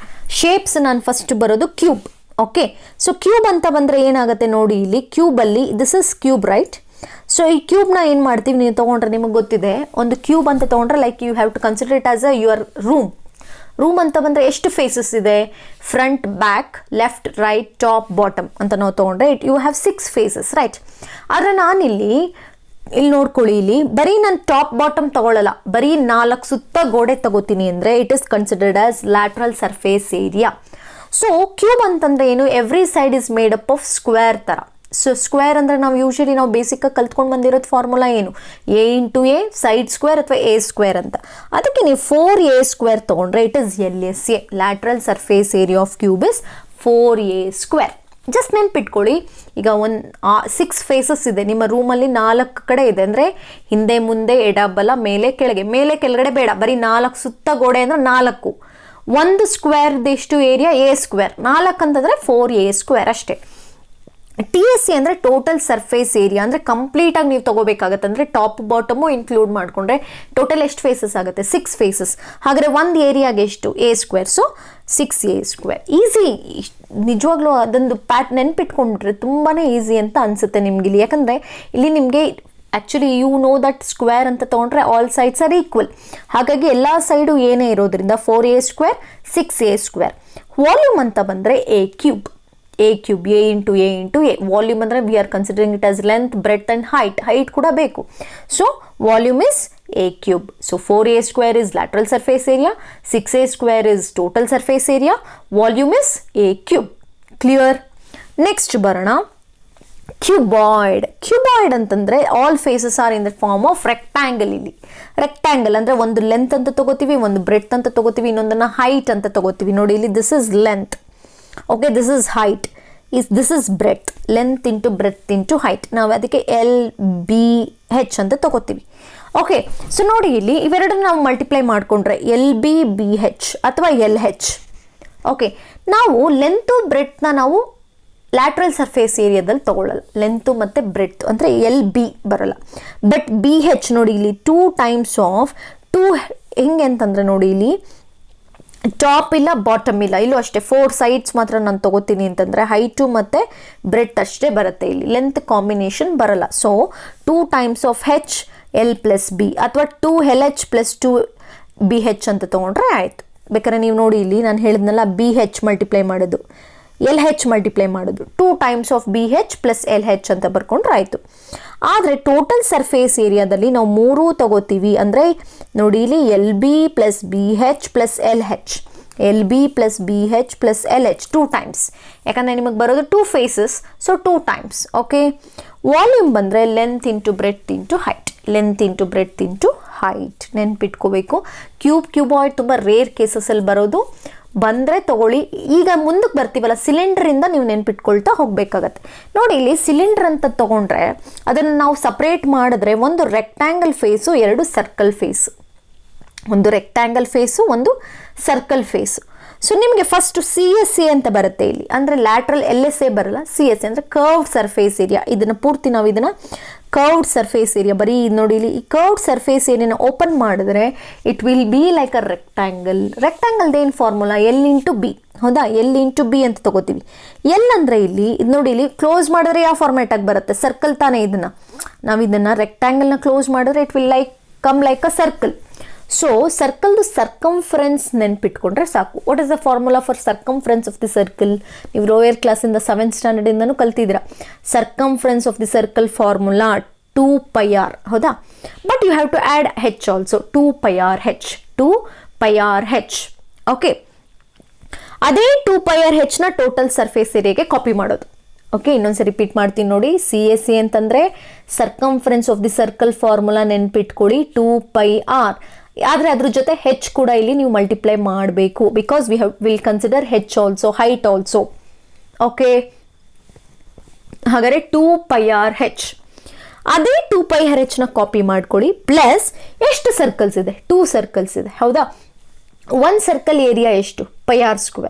ಶೇಪ್ಸ್ ನಾನು ಫಸ್ಟ್ ಬರೋದು ಕ್ಯೂಬ್. ಓಕೆ, ಸೊ ಕ್ಯೂಬ್ ಅಂತ ಬಂದರೆ ಏನಾಗುತ್ತೆ ನೋಡಿ, ಇಲ್ಲಿ ಕ್ಯೂಬಲ್ಲಿ this is cube right. So ಈ ಕ್ಯೂಬ್ನ ಏನು ಮಾಡ್ತೀವಿ, ನೀವು ತೊಗೊಂಡ್ರೆ ನಿಮಗೆ ಗೊತ್ತಿದೆ, ಒಂದು ಕ್ಯೂಬ್ ಅಂತ ತೊಗೊಂಡ್ರೆ like you have to consider it as a your room ಅಂತ ಬಂದರೆ ಎಷ್ಟು ಫೇಸಸ್ ಇದೆ, front, back, left, right, top, bottom ಅಂತ ನಾವು ತೊಗೊಂಡ್ರೆ ಯು ಹ್ಯಾವ್ 6 ಫೇಸಸ್ ರೈಟ್. ಆದರೆ ನಾನಿಲ್ಲಿ ನೋಡ್ಕೊಳ್ಳಿ, ಇಲ್ಲಿ ಬರೀ ನಾನು ಟಾಪ್ ಬಾಟಮ್ ತಗೊಳ್ಳಲ್ಲ, ಬರೀ 4 ಸುತ್ತ ಗೋಡೆ ತಗೋತೀನಿ ಅಂದರೆ it is considered as lateral surface area. So cube ಅಂತಂದರೆ ಏನು, every side is made up of square ಥರ. ಸೊ ಸ್ಕ್ವೇರ್ ಅಂದರೆ ನಾವು ಯೂಶಲಿ ನಾವು ಬೇಸಿಕ್ಕಾಗಿ ಕಲ್ತ್ಕೊಂಡು ಬಂದಿರೋದು ಫಾರ್ಮುಲಾ ಏನು, A into A side square ಅಥವಾ ಎ ಸ್ಕ್ವೇರ್ ಅಂತ. ಅದಕ್ಕೆ ನೀವು 4a ಸ್ಕ್ವೇರ್ ತೊಗೊಂಡ್ರೆ it is LSA, lateral surface area of cube is 4a square. Just ನೆನ್ಪಿಟ್ಕೊಳ್ಳಿ, ಈಗ 6 ಫೇಸಸ್ ಇದೆ ನಿಮ್ಮ ರೂಮಲ್ಲಿ, 4 ಕಡೆ ಇದೆ ಅಂದರೆ ಹಿಂದೆ ಮುಂದೆ ಎಡ ಬಲ ಮೇಲೆ ಕೆಳಗಡೆ ಬೇಡ, ಬರೀ 4 ಸುತ್ತ ಗೋಡೆ ಅಂದರೆ 4. ಒಂದು ಸ್ಕ್ವೇರ್ದೆಷ್ಟು ಏರಿಯಾ ಎ ಸ್ಕ್ವೇರ್, 4 ಅಂತಂದರೆ 4a ಸ್ಕ್ವೇರ್ ಅಷ್ಟೇ. TSA ಅಂದರೆ ಟೋಟಲ್ ಸರ್ಫೇಸ್ ಏರಿಯಾ, ಅಂದರೆ ಕಂಪ್ಲೀಟಾಗಿ ನೀವು ತೊಗೋಬೇಕಾಗತ್ತೆ. ಅಂದರೆ ಟಾಪ್ ಬಾಟಮು ಇನ್ಕ್ಲೂಡ್ ಮಾಡಿಕೊಂಡ್ರೆ ಟೋಟಲ್ ಎಷ್ಟು ಫೇಸಸ್ ಆಗುತ್ತೆ, 6 ಫೇಸಸ್. ಹಾಗಾದರೆ ಒಂದು ಏರಿಯಾಗೆ ಎಷ್ಟು, A square. So 6a square. Easy, ನಿಜವಾಗ್ಲೂ ಅದೊಂದು ನೆನ್ಪಿಟ್ಕೊಂಡ್ರೆ ತುಂಬಾ ಈಸಿ ಅಂತ ಅನಿಸುತ್ತೆ ನಿಮ್ಗೆ ಇಲ್ಲಿ. ಯಾಕಂದರೆ ಇಲ್ಲಿ ನಿಮಗೆ actually you know that square ಅಂತ ತೊಗೊಂಡ್ರೆ ಆಲ್ ಸೈಡ್ಸ್ ಆರ್ ಈಕ್ವಲ್. ಹಾಗಾಗಿ ಎಲ್ಲ ಸೈಡು ಏನೇ ಇರೋದ್ರಿಂದ 4a square 6a square. Volume ಅಂತ ಬಂದರೆ a cube. A into a. Volume ಅಂದರೆ we are considering it as length, breadth and height ಕೂಡ ಬೇಕು. So volume is a cube. So 4a square is lateral surface area, 6a square is total surface area, volume is a cube. Clear? Next ಬರೋಣ cuboid ಅಂತಂದರೆ all faces are in the form of rectangle. ಇಲ್ಲಿ rectangle ಅಂದರೆ ಒಂದು length ಅಂತ ತಗೋತೀವಿ, ಒಂದು breadth ಅಂತ ತಗೋತೀವಿ, ಇನ್ನೊಂದನ್ನು ಹೈಟ್ ಅಂತ ತಗೋತೀವಿ. ನೋಡಿ ಇಲ್ಲಿ this is length. Okay, this is height, this is breadth. Length into breadth into height, ನಾವು ಅದಕ್ಕೆ LBH ಅಂತ ತಗೋತೀವಿ. ಓಕೆ, ಸೊ ನೋಡಿ ಇಲ್ಲಿ ಇವೆರಡನ್ನು ನಾವು ಮಲ್ಟಿಪ್ಲೈ ಮಾಡಿಕೊಂಡ್ರೆ LBBH ಅಥವಾ LH. ಓಕೆ, ನಾವು ಲೆಂತು ಬ್ರೆಡ್ತ್ನ ನಾವು ಲ್ಯಾಟ್ರಲ್ ಸರ್ಫೇಸ್ ಏರಿಯಾದಲ್ಲಿ ತೊಗೊಳ್ಳಲ್ಲ, ಲೆಂತು ಮತ್ತು ಬ್ರೆಡ್ತ್ ಅಂದರೆ LB ಬರಲ್ಲ. ಬಟ್ BH ನೋಡಿ ಇಲ್ಲಿ 2 ಟೈಮ್ಸ್ ಆಫ್ 2. ಹೆಂಗೆ ಅಂತಂದರೆ ನೋಡಿ ಇಲ್ಲಿ ಟಾಪ್ ಇಲ್ಲ ಬಾಟಮ್ ಇಲ್ಲ, ಇಲ್ಲೂ ಅಷ್ಟೇ 4 ಸೈಡ್ಸ್ ಮಾತ್ರ ನಾನು ತೊಗೋತೀನಿ ಅಂತಂದರೆ ಹೈಟು ಮತ್ತು ಬ್ರೆಡ್ತ್ ಅಷ್ಟೇ ಬರುತ್ತೆ, ಇಲ್ಲಿ ಲೆಂತ್ ಕಾಂಬಿನೇಷನ್ ಬರಲ್ಲ. So 2 times of H L plus B ಅಥವಾ 2LH ಪ್ಲಸ್ 2BH ಅಂತ ತೊಗೊಂಡ್ರೆ ಆಯಿತು. ಬೇಕಾದ್ರೆ ನೀವು ನೋಡಿ ಇಲ್ಲಿ ನಾನು ಹೇಳಿದ್ನಲ್ಲ, BH ಮಲ್ಟಿಪ್ಲೈ ಮಾಡೋದು, LH ಮಲ್ಟಿಪ್ಲೈ ಮಾಡೋದು, 2 times of BH plus LH ಅಂತ ಬರ್ಕೊಂಡ್ರೆ ಆಯಿತು. ಆದರೆ ಟೋಟಲ್ ಸರ್ಫೇಸ್ ಏರಿಯಾದಲ್ಲಿ ನಾವು 3 ತಗೋತೀವಿ ಅಂದರೆ ನೋಡಿ ಇಲ್ಲಿ LB plus BH plus LH, LB plus BH plus LH 2 times. ಯಾಕಂದರೆ ನಿಮಗೆ ಬರೋದು 2 faces, so 2 times. Okay, volume ಬಂದರೆ length into breadth into height. Length into breadth into height ನೆನ್ಪಿಟ್ಕೋಬೇಕು. ಕ್ಯೂಬಾಯ್ಡ್ ತುಂಬ ರೇರ್ ಕೇಸಸಲ್ಲಿ ಬರೋದು, ಬಂದರೆ ತಗೊಳ್ಳಿ. ಈಗ ಮುಂದಕ್ಕೆ ಬರ್ತೀವಲ್ಲ ಸಿಲಿಂಡ್ರಿಂದ ನೀವು ನೆನ್ಪಿಟ್ಕೊಳ್ತಾ ಹೋಗಬೇಕಾಗತ್ತೆ. ನೋಡಿ ಇಲ್ಲಿ ಸಿಲಿಂಡ್ರ್ ಅಂತ ತೊಗೊಂಡ್ರೆ ಅದನ್ನು ನಾವು ಸಪ್ರೇಟ್ ಮಾಡಿದ್ರೆ ಒಂದು ರೆಕ್ಟ್ಯಾಂಗಲ್ ಫೇಸು, ಎರಡು ಸರ್ಕಲ್ ಫೇಸು, ಒಂದು ರೆಕ್ಟ್ಯಾಂಗಲ್ ಫೇಸು, ಒಂದು ಸರ್ಕಲ್ ಫೇಸು. ಸೊ ನಿಮಗೆ ಫಸ್ಟು CSA ಅಂತ ಬರುತ್ತೆ ಇಲ್ಲಿ, ಅಂದರೆ ಲ್ಯಾಟ್ರಲ್ LSA ಬರಲ್ಲ, CSA ಅಂದರೆ ಕರ್ವ್ಡ್ ಸರ್ಫೇಸ್ ಏರಿಯಾ. ಇದನ್ನು ಪೂರ್ತಿ ನಾವು ಇದನ್ನು ಕರ್ವ್ಡ್ ಸರ್ಫೇಸ್ ಏರಿಯಾ, ಬರೀ ನೋಡಿ ಇಲ್ಲಿ ಈ ಕರ್ವ್ಡ್ ಸರ್ಫೇಸ್ ಏರಿಯಾನ ಓಪನ್ ಮಾಡಿದ್ರೆ it will be like a rectangle. ರೆಕ್ಟ್ಯಾಂಗಲ್ದೇನು ಫಾರ್ಮುಲಾ L×B, ಹೌದಾ? L×B ಅಂತ ತಗೋತೀವಿ. L ಅಂದರೆ ಇಲ್ಲಿ ಇದು ನೋಡಿ, ಇಲ್ಲಿ ಕ್ಲೋಸ್ ಮಾಡಿದ್ರೆ ಯಾವ ಫಾರ್ಮ್ಯಾಟಾಗಿ ಬರುತ್ತೆ? ಸರ್ಕಲ್ ತಾನೇ. ನಾವು ಇದನ್ನು ರೆಕ್ಟ್ಯಾಂಗಲ್ನ ಕ್ಲೋಸ್ ಮಾಡಿದ್ರೆ it will come like a circle. So ಸರ್ಕಲ್ದು ಸರ್ಕಂಫರೆನ್ಸ್ ನೆನ್ಪಿಟ್ಕೊಂಡ್ರೆ ಸಾಕು. What is the formula for circumference of the circle? ನೀವು ಲೋಯರ್ ಕ್ಲಾಸಿಂದ 7th ಸ್ಟ್ಯಾಂಡರ್ಡಿಂದನೂ ಕಲ್ತಿದ್ದೀರಾ. Circumference of the circle formula 2πr, ಹೌದಾ? But you have to add H also, 2πr H. Okay, ಅದೇ 2πr total surface ಏರಿಯಾಗೆ copy ಮಾಡೋದು. Okay, ಇನ್ನೊಂದ್ಸರಿ repeat ಮಾಡ್ತೀನಿ ನೋಡಿ. CSA ಅಂತಂದರೆ circumference of the circle formula ನೆನ್ಪಿಟ್ಕೊಳ್ಳಿ, 2πr. ಆದರೆ ಅದ್ರ ಜೊತೆ H ಕೂಡ ಇಲ್ಲಿ ನೀವು ಮಲ್ಟಿಪ್ಲೈ ಮಾಡಬೇಕು, because will consider H also, height also. Okay, ಹಾಗಾದರೆ 2πr H. ಅದೇ 2πr Hನ ಕಾಪಿ ಮಾಡ್ಕೊಳ್ಳಿ. ಪ್ಲಸ್ ಎಷ್ಟು ಸರ್ಕಲ್ಸ್ ಇದೆ? 2 ಸರ್ಕಲ್ಸ್ ಇದೆ, ಹೌದಾ? ಒಂದು ಸರ್ಕಲ್ ಏರಿಯಾ ಎಷ್ಟು? πr².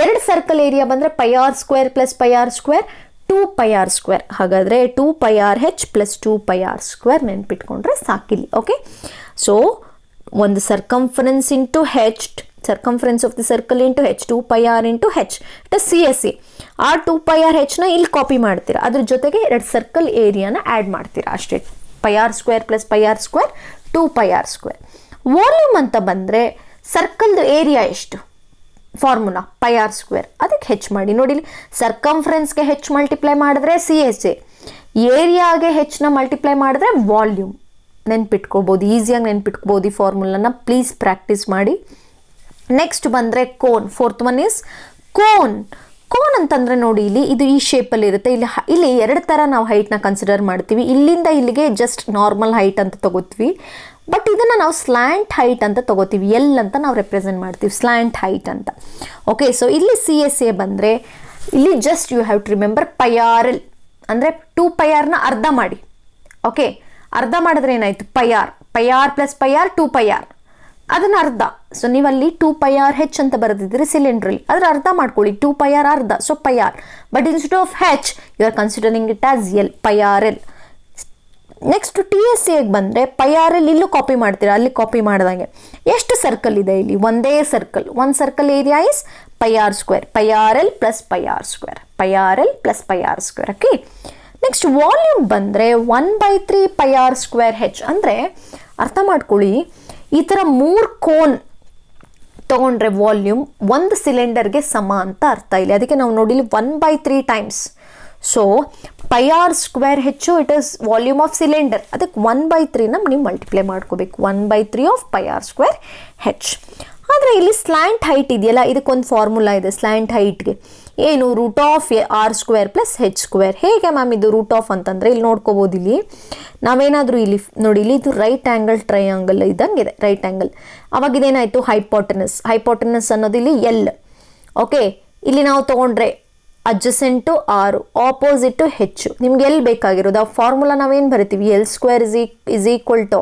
ಎರಡು ಸರ್ಕಲ್ ಏರಿಯಾ ಬಂದರೆ πr² ಪ್ಲಸ್ πr², 2πr². ಹಾಗಾದರೆ 2πrH ಪ್ಲಸ್ 2πr² ನೆನ್ಪಿಟ್ಕೊಂಡ್ರೆ ಸಾಕಿಲ್ಲಿ. ಓಕೆ, ಸೊ ಒಂದು circumference into H, circumference of the circle into H, 2πr into H, it is CSA. ಆ 2πrHನ ಇಲ್ಲಿ ಕಾಪಿ ಮಾಡ್ತೀರಾ, ಅದ್ರ ಜೊತೆಗೆ ಎರಡು ಸರ್ಕಲ್ ಏರಿಯಾನ ಆ್ಯಡ್ ಮಾಡ್ತೀರಾ ಅಷ್ಟೇ. πr² plus πr², 2πr². Volume ಅಂತ ಬಂದರೆ ಸರ್ಕಲ್ದು ಏರಿಯಾ ಎಷ್ಟು? ಫಾರ್ಮುಲಾ πr², ಅದಕ್ಕೆ H ಮಾಡಿ. ನೋಡಿ ಇಲ್ಲಿ ಸರ್ಕಂಫರೆನ್ಸ್ಗೆ H ಮಲ್ಟಿಪ್ಲೈ ಮಾಡಿದ್ರೆ CSA, ಏರಿಯಾಗೆ Hನ ಮಲ್ಟಿಪ್ಲೈ ಮಾಡಿದ್ರೆ ವಾಲ್ಯೂಮ್. ನೆನ್ಪಿಟ್ಕೋಬೋದು, ಈಸಿಯಾಗಿ ನೆನ್ಪಿಟ್ಕೋಬೋದು ಈ ಫಾರ್ಮುಲಾನ. ಪ್ಲೀಸ್ ಪ್ರಾಕ್ಟೀಸ್ ಮಾಡಿ. ನೆಕ್ಸ್ಟ್ ಬಂದರೆ cone. 4th one is cone. Cone ಅಂತಂದರೆ ನೋಡಿ ಇಲ್ಲಿ ಇದು ಈ ಶೇಪಲ್ಲಿ ಇರುತ್ತೆ. ಇಲ್ಲಿ ಎರಡು ಥರ ನಾವು ಹೈಟ್ನ ಕನ್ಸಿಡರ್ ಮಾಡ್ತೀವಿ. ಇಲ್ಲಿಂದ ಇಲ್ಲಿಗೆ ಜಸ್ಟ್ ನಾರ್ಮಲ್ ಹೈಟ್ ಅಂತ ತಗೋತೀವಿ, ಬಟ್ ಇದನ್ನು ನಾವು ಸ್ಲ್ಯಾಂಟ್ ಹೈಟ್ ಅಂತ ತಗೋತೀವಿ. L ಅಂತ ನಾವು ರೆಪ್ರೆಸೆಂಟ್ ಮಾಡ್ತೀವಿ, ಸ್ಲ್ಯಾಂಟ್ ಹೈಟ್ ಅಂತ. ಓಕೆ, ಸೊ ಇಲ್ಲಿ CSA ಬಂದರೆ ಇಲ್ಲಿ just you have to remember πrl ಅಂದರೆ 2πrನ ಅರ್ಧ ಮಾಡಿ. ಓಕೆ, ಅರ್ಧ ಮಾಡಿದ್ರೆ ಏನಾಯಿತು? πr ಪ್ಲಸ್ πr 2πr, ಅದನ್ನು ಅರ್ಧ. ಸೊ ನೀವಲ್ಲಿ 2πrH ಅಂತ ಬರೆದಿದ್ದೀರಿ ಸಿಲಿಂಡ್ರಲ್ಲಿ, ಅದರ ಅರ್ಧ ಮಾಡ್ಕೊಳ್ಳಿ. 2πr ಅರ್ಧ, so πr. But instead of H you are considering it as L, πrl. Next TSAಗೆ ಬಂದರೆ πrl ಇಲ್ಲೂ ಕಾಪಿ ಮಾಡ್ತೀರಾ, ಅಲ್ಲಿ ಕಾಪಿ ಮಾಡಿದಂಗೆ. ಎಷ್ಟು ಸರ್ಕಲ್ ಇದೆ ಇಲ್ಲಿ? ಒಂದೇ ಸರ್ಕಲ್. ಒಂದು circle area is πr², πrl plus πr², πrl plus πr². Okay, next volume ಬಂದರೆ 1/3 πr²H. ಅಂದರೆ ಅರ್ಥ ಮಾಡ್ಕೊಳ್ಳಿ, ಈ ಥರ 3 ಕೋನ್ ತೊಗೊಂಡ್ರೆ ವಾಲ್ಯೂಮ್ ಒಂದು ಸಿಲಿಂಡರ್ಗೆ ಸಮ ಅಂತ ಅರ್ಥ ಇಲ್ಲಿ. ಅದಕ್ಕೆ ನಾವು ನೋಡಿ 1/3 times. So πr²H it is volume of cylinder, ಅದಕ್ಕೆ 1/3ನ ನೀವು ಮಲ್ಟಿಪ್ಲೈ ಮಾಡ್ಕೋಬೇಕು, 1/3 ಆಫ್ πr²H. ಆದರೆ ಇಲ್ಲಿ ಸ್ಲ್ಯಾಂಟ್ ಹೈಟ್ ಇದೆಯಲ್ಲ, ಇದಕ್ಕೊಂದು ಫಾರ್ಮುಲಾ ಇದೆ ಸ್ಲ್ಯಾಂಟ್ ಹೈಟ್ಗೆ. ಏನು? √r² plus H². ಹೇಗೆ ಮ್ಯಾಮ್ ಇದು ರೂಟ್ ಆಫ್ ಅಂತಂದರೆ ಇಲ್ಲಿ ನೋಡ್ಕೋಬೋದು. ಇಲ್ಲಿ ನಾವೇನಾದರೂ ಇಲ್ಲಿ ನೋಡಿ, ಇಲ್ಲಿ ಇದು ರೈಟ್ ಆ್ಯಂಗಲ್ ಟ್ರಯಾಂಗಲ್ ಇದ್ದಂಗೆ ಇದೆ, ರೈಟ್ ಆ್ಯಂಗಲ್. ಅವಾಗ ಇದೇನಾಯಿತು? ಹೈಪೋಟೆನಸ್ ಅನ್ನೋದು ಇಲ್ಲಿ L. ಓಕೆ, ಇಲ್ಲಿ ನಾವು ತೊಗೊಂಡ್ರೆ ಅಡ್ಜಸೆಂಟು R, ಆಪೋಸಿಟ್ಟು H. ನಿಮ್ಗೆ L ಬೇಕಾಗಿರೋದು ಆ ಫಾರ್ಮುಲಾ ನಾವೇನು ಬರಿತೀವಿ? L² ಇಸ್ ಈಕ್ವಲ್ ಟು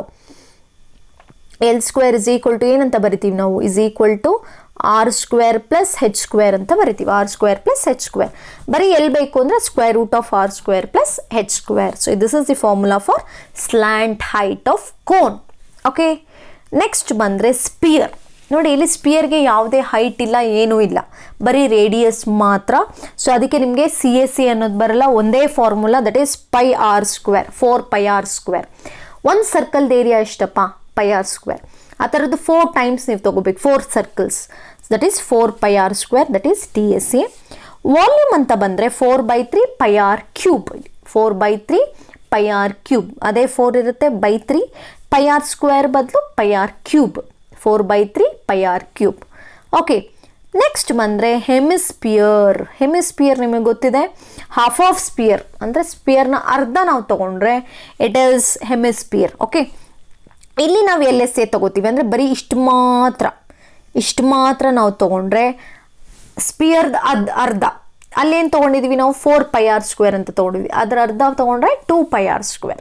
ಏನಂತ ಬರಿತೀವಿ ನಾವು? Is equal to r² plus H² ಅಂತ ಬರಿತೀವಿ. r² plus H². ಬರೀ L ಬೇಕು ಅಂದರೆ √r² plus H². So this is the formula for slant height of cone. Okay, next ಬಂದರೆ ಸ್ಪಿಯರ್. ನೋಡಿ ಇಲ್ಲಿ ಸ್ಪಿಯರ್ಗೆ ಯಾವುದೇ ಹೈಟ್ ಇಲ್ಲ, ಏನೂ ಇಲ್ಲ, ಬರೀ ರೇಡಿಯಸ್ ಮಾತ್ರ. ಸೊ ಅದಕ್ಕೆ ನಿಮಗೆ CSA ಅನ್ನೋದು ಬರಲ್ಲ, ಒಂದೇ formula, that is πr², 4πr². ಒಂದು ಸರ್ಕಲ್ದ ಏರಿಯಾ ಎಷ್ಟಪ್ಪ? πr². ಆ ಥರದ್ದು 4 ಟೈಮ್ಸ್ ನೀವು ತೊಗೋಬೇಕು, 4 circles, that is 4πr², that is TSA. Volume ಅಂತ ಬಂದರೆ 4/3 πr³. 4/3 πr³. ಅದೇ 4 ಇರುತ್ತೆ /3, πr² ಬದಲು πr³. 4/3 πr³. ಓಕೆ, ನೆಕ್ಸ್ಟ್ ಬಂದರೆ ಹೆಮಿಸ್ಪಿಯರ್ ನಿಮಗೆ ಗೊತ್ತಿದೆ, ಹಾಫ್ ಆಫ್ ಸ್ಪಿಯರ್ ಅಂದರೆ ಸ್ಪಿಯರ್ನ ಅರ್ಧ ನಾವು ತೊಗೊಂಡ್ರೆ ಇಟ್ ಈಸ್ ಹೆಮಿಸ್ಪಿಯರ್. ಓಕೆ, ಇಲ್ಲಿ ನಾವು LSA ತೊಗೋತೀವಿ ಅಂದರೆ ಬರೀ ಇಷ್ಟು ಮಾತ್ರ ನಾವು ತೊಗೊಂಡ್ರೆ ಸ್ಪಿಯರ್ದ ಅರ್ಧ. ಅಲ್ಲೇನು ತೊಗೊಂಡಿದ್ದೀವಿ ನಾವು 4πr² ಅಂತ ತೊಗೊಂಡಿದ್ವಿ, ಅದರ ಅರ್ಧ ತೊಗೊಂಡ್ರೆ 2πr².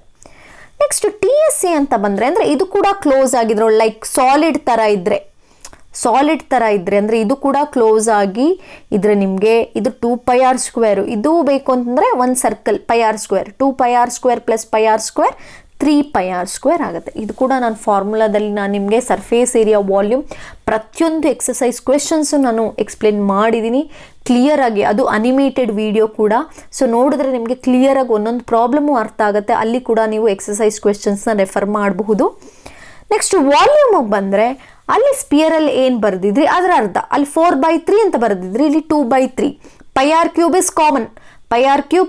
ನೆಕ್ಸ್ಟ್ TSA ಅಂತ ಬಂದರೆ ಅಂದರೆ ಇದು ಕೂಡ ಕ್ಲೋಸ್ ಆಗಿದ್ರು, ಲೈಕ್ ಸಾಲಿಡ್ ಥರ ಇದ್ದರೆ ಅಂದರೆ ಇದು ಕೂಡ ಕ್ಲೋಸ್ ಆಗಿ ಇದ್ರೆ ನಿಮಗೆ ಇದು 2πr². ಇದು ಬೇಕು ಅಂತಂದರೆ ಒಂದು circle πr², 2πr² + πr² 3πr² ಆಗುತ್ತೆ. ಇದು ಕೂಡ ನಾನು ಫಾರ್ಮುಲಾದಲ್ಲಿ ನಾನು ನಿಮಗೆ ಸರ್ಫೇಸ್ ಏರಿಯಾ ವಾಲ್ಯೂಮ್ ಪ್ರತಿಯೊಂದು ಎಕ್ಸಸೈಸ್ ಕ್ವೆಶನ್ಸು ನಾನು ಎಕ್ಸ್ಪ್ಲೇನ್ ಮಾಡಿದ್ದೀನಿ ಕ್ಲಿಯರಾಗಿ. ಅದು ಅನಿಮೇಟೆಡ್ ವಿಡಿಯೋ ಕೂಡ, ಸೊ ನೋಡಿದ್ರೆ ನಿಮಗೆ ಕ್ಲಿಯರಾಗಿ ಒಂದೊಂದು ಪ್ರಾಬ್ಲಮ್ಮು ಅರ್ಥ ಆಗುತ್ತೆ. ಅಲ್ಲಿ ಕೂಡ ನೀವು ಎಕ್ಸಸೈಸ್ ಕ್ವೆಶನ್ಸ್ನ ರೆಫರ್ ಮಾಡಬಹುದು. ನೆಕ್ಸ್ಟ್ ವಾಲ್ಯೂಮಿಗೆ ಬಂದರೆ ಅಲ್ಲಿ ಸ್ಪಿಯರಲ್ಲಿ ಏನು ಬರೆದಿದ್ರಿ ಅದರ ಅರ್ಧ, ಅಲ್ಲಿ 4/3 ಅಂತ ಬರೆದಿದ್ರಿ, ಇಲ್ಲಿ 2/3. πr³ ಇಸ್ ಕಾಮನ್, πr³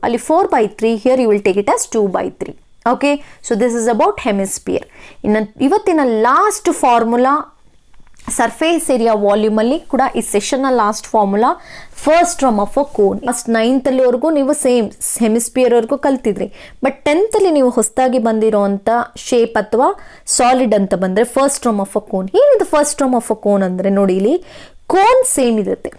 ಅಲ್ಲಿ 4/3, here you will take it as 2/3. Okay, so this is about hemisphere. ಇನ್ನು ಇವತ್ತಿನ ಲಾಸ್ಟ್ ಫಾರ್ಮುಲಾ ಸರ್ಫೇಸ್ ಏರಿಯಾ ವಾಲ್ಯೂಮಲ್ಲಿ ಕೂಡ ಈ ಸೆಷನ್ನ last formula frustum of a cone. First 9th ನೀವು ಸೇಮ್ ಹೆಮಿಸ್ಪಿಯರ್ವರೆಗೂ ಕಲ್ತಿದ್ರಿ, ಬಟ್ 10th ನೀವು ಹೊಸದಾಗಿ ಬಂದಿರೋವಂಥ ಶೇಪ್ ಅಥವಾ ಸಾಲಿಡ್ ಅಂತ ಬಂದರೆ ಫಸ್ಟ್ ಟ್ರಮ್ ಆಫ್ ಅ ಕೋನ್. ಏನಿದು ಫಸ್ಟ್ ಟ್ರಮ್ ಆಫ್ ಅ ಕೋನ್ ಅಂದರೆ ನೋಡಿ, ಇಲ್ಲಿ ಕೋನ್ ಸೇಮ್ ಇರುತ್ತೆ.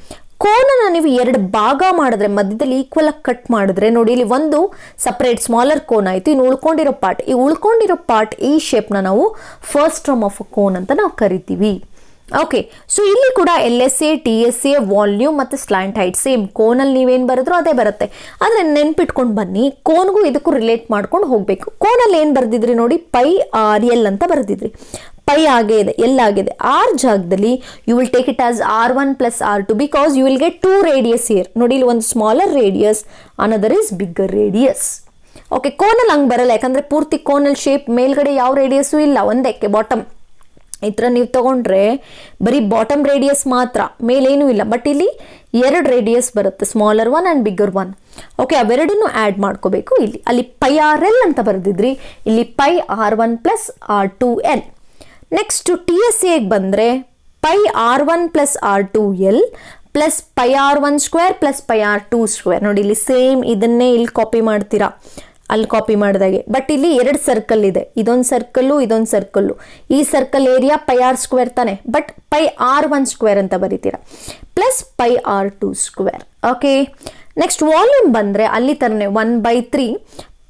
ಕೋನನ್ನು ನೀವು 2 ಭಾಗ ಮಾಡಿದ್ರೆ ಮಧ್ಯದಲ್ಲಿ ಈಕ್ವಲ್ ಆಗಿ ಕಟ್ ಮಾಡಿದ್ರೆ ನೋಡಿ, ಇಲ್ಲಿ ಒಂದು ಸಪ್ರೇಟ್ ಸ್ಮಾಲರ್ ಕೋನ್ ಆಯಿತು. ಇನ್ನು ಉಳ್ಕೊಂಡಿರೋ ಪಾರ್ಟ್ ಈ ಶೇಪ್ನ ನಾವು ಫಸ್ಟ್ ಟ್ರಮ್ ಆಫ್ ಅ ಕೋನ್ ಅಂತ ನಾವು ಕರಿತೀವಿ. ಓಕೆ, ಸೊ ಇಲ್ಲಿ ಕೂಡ LSA, TSA, ವಾಲ್ಯೂಮ್ ಮತ್ತು ಸ್ಲ್ಯಾಂಟ್ ಹೈಟ್ ಸೇಮ್. ಕೋನಲ್ಲಿ ನೀವೇನು ಬರೆದ್ರೋ ಅದೇ ಬರುತ್ತೆ. ಆದರೆ ನೆನ್ಪಿಟ್ಕೊಂಡು ಬನ್ನಿ, ಕೋನ್ಗೂ ಇದಕ್ಕೂ ರಿಲೇಟ್ ಮಾಡ್ಕೊಂಡು ಹೋಗಬೇಕು. ಕೋನಲ್ಲಿ ಏನು ಬರೆದಿದ್ರಿ ನೋಡಿ, πRL ಅಂತ ಬರೆದಿದ್ರಿ. ಪೈ ಆಗೇ ಇದೆ, ಎಲ್ಲಾಗಿದೆ. ಆರ್ ಜಾಗದಲ್ಲಿ you will take it as R1 + R2 because you will get 2 radius here. ನೋಡಿ, ಇಲ್ಲಿ ಒಂದು smaller radius, another is bigger radius. Okay, ಕೋನಲ್ಲಿ ಹಂಗೆ ಬರಲ್ಲ, ಯಾಕಂದರೆ ಪೂರ್ತಿ ಕೋನಲ್ ಶೇಪ್ ಮೇಲ್ಗಡೆ ಯಾವ ರೇಡಿಯಸ್ಸು ಇಲ್ಲ, ಒಂದಕ್ಕೆ ಬಾಟಮ್. ಈ ಥರ ನೀವು ತೊಗೊಂಡ್ರೆ ಬರೀ ಬಾಟಮ್ ರೇಡಿಯಸ್ ಮಾತ್ರ, ಮೇಲೇನೂ ಇಲ್ಲ. ಬಟ್ ಇಲ್ಲಿ 2 ರೇಡಿಯಸ್ ಬರುತ್ತೆ, smaller one and bigger one. Okay, ಅವೆರಡನ್ನು ಆ್ಯಡ್ ಮಾಡ್ಕೋಬೇಕು. ಅಲ್ಲಿ πRL ಅಂತ ಬರೆದಿದ್ರಿ, ಇಲ್ಲಿ πR1 + R2L. ನೆಕ್ಸ್ಟ್ TSAಗೆ ಬಂದರೆ πR1 + R2L + πR1² + πR2². ನೋಡಿ, ಇಲ್ಲಿ ಸೇಮ್ ಇದನ್ನೇ ಇಲ್ಲಿ ಕಾಪಿ ಮಾಡ್ತೀರಾ, ಅಲ್ಲಿ ಕಾಪಿ ಮಾಡಿದಾಗೆ. ಬಟ್ ಇಲ್ಲಿ 2 ಸರ್ಕಲ್ ಇದೆ, ಇದೊಂದು ಸರ್ಕಲ್ಲು. ಈ ಸರ್ಕಲ್ ಏರಿಯಾ πr² ತಾನೆ, ಬಟ್ πR1² ಅಂತ ಬರೀತೀರಾ, + πR2². ಓಕೆ, ನೆಕ್ಸ್ಟ್ ವಾಲ್ಯೂಮ್ ಬಂದರೆ ಅಲ್ಲಿ ಥರನೇ 1/3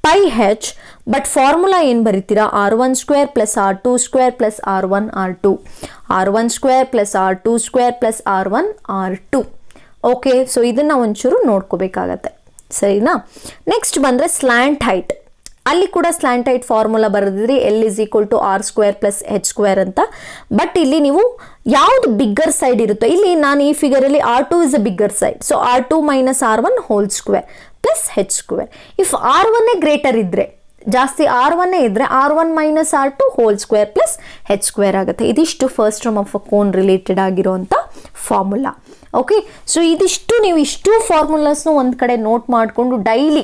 πH, ಬಟ್ ಫಾರ್ಮುಲಾ ಏನು ಬರೀತೀರಾ, R1² + R2² + R1R2, R1² + R2² + R1R2. Okay, so ಇದನ್ನು ಒಂಚೂರು ನೋಡ್ಕೋಬೇಕಾಗತ್ತೆ, ಸರಿನಾ? ನೆಕ್ಸ್ಟ್ ಬಂದರೆ ಸ್ಲ್ಯಾಂಟ್ ಹೈಟ್. ಅಲ್ಲಿ ಕೂಡ ಸ್ಲ್ಯಾಂಟ್ ಹೈಟ್ ಫಾರ್ಮುಲಾ ಬರೆದಿದ್ರಿ, L = R² + H² ಅಂತ. ಬಟ್ ಇಲ್ಲಿ ನೀವು ಯಾವುದು ಬಿಗ್ಗರ್ ಸೈಡ್ ಇರುತ್ತೋ, ಇಲ್ಲಿ ನಾನು ಈ ಫಿಗರಲ್ಲಿ R2 is a bigger side, so R2 - R1 2 + H². If R1 greater ಇದ್ದರೆ, ಜಾಸ್ತಿ R1 ಇದ್ದರೆ R1 - R2 2 + H² ಆಗುತ್ತೆ. ಇದಿಷ್ಟು frustum of a cone related ಆಗಿರೋಂಥ ಫಾರ್ಮುಲಾ. ಓಕೆ, ಸೊ ನೀವು ಇಷ್ಟು ಫಾರ್ಮುಲಾಸ್ನು ಒಂದು ಕಡೆ ನೋಟ್ ಮಾಡಿಕೊಂಡು ಡೈಲಿ,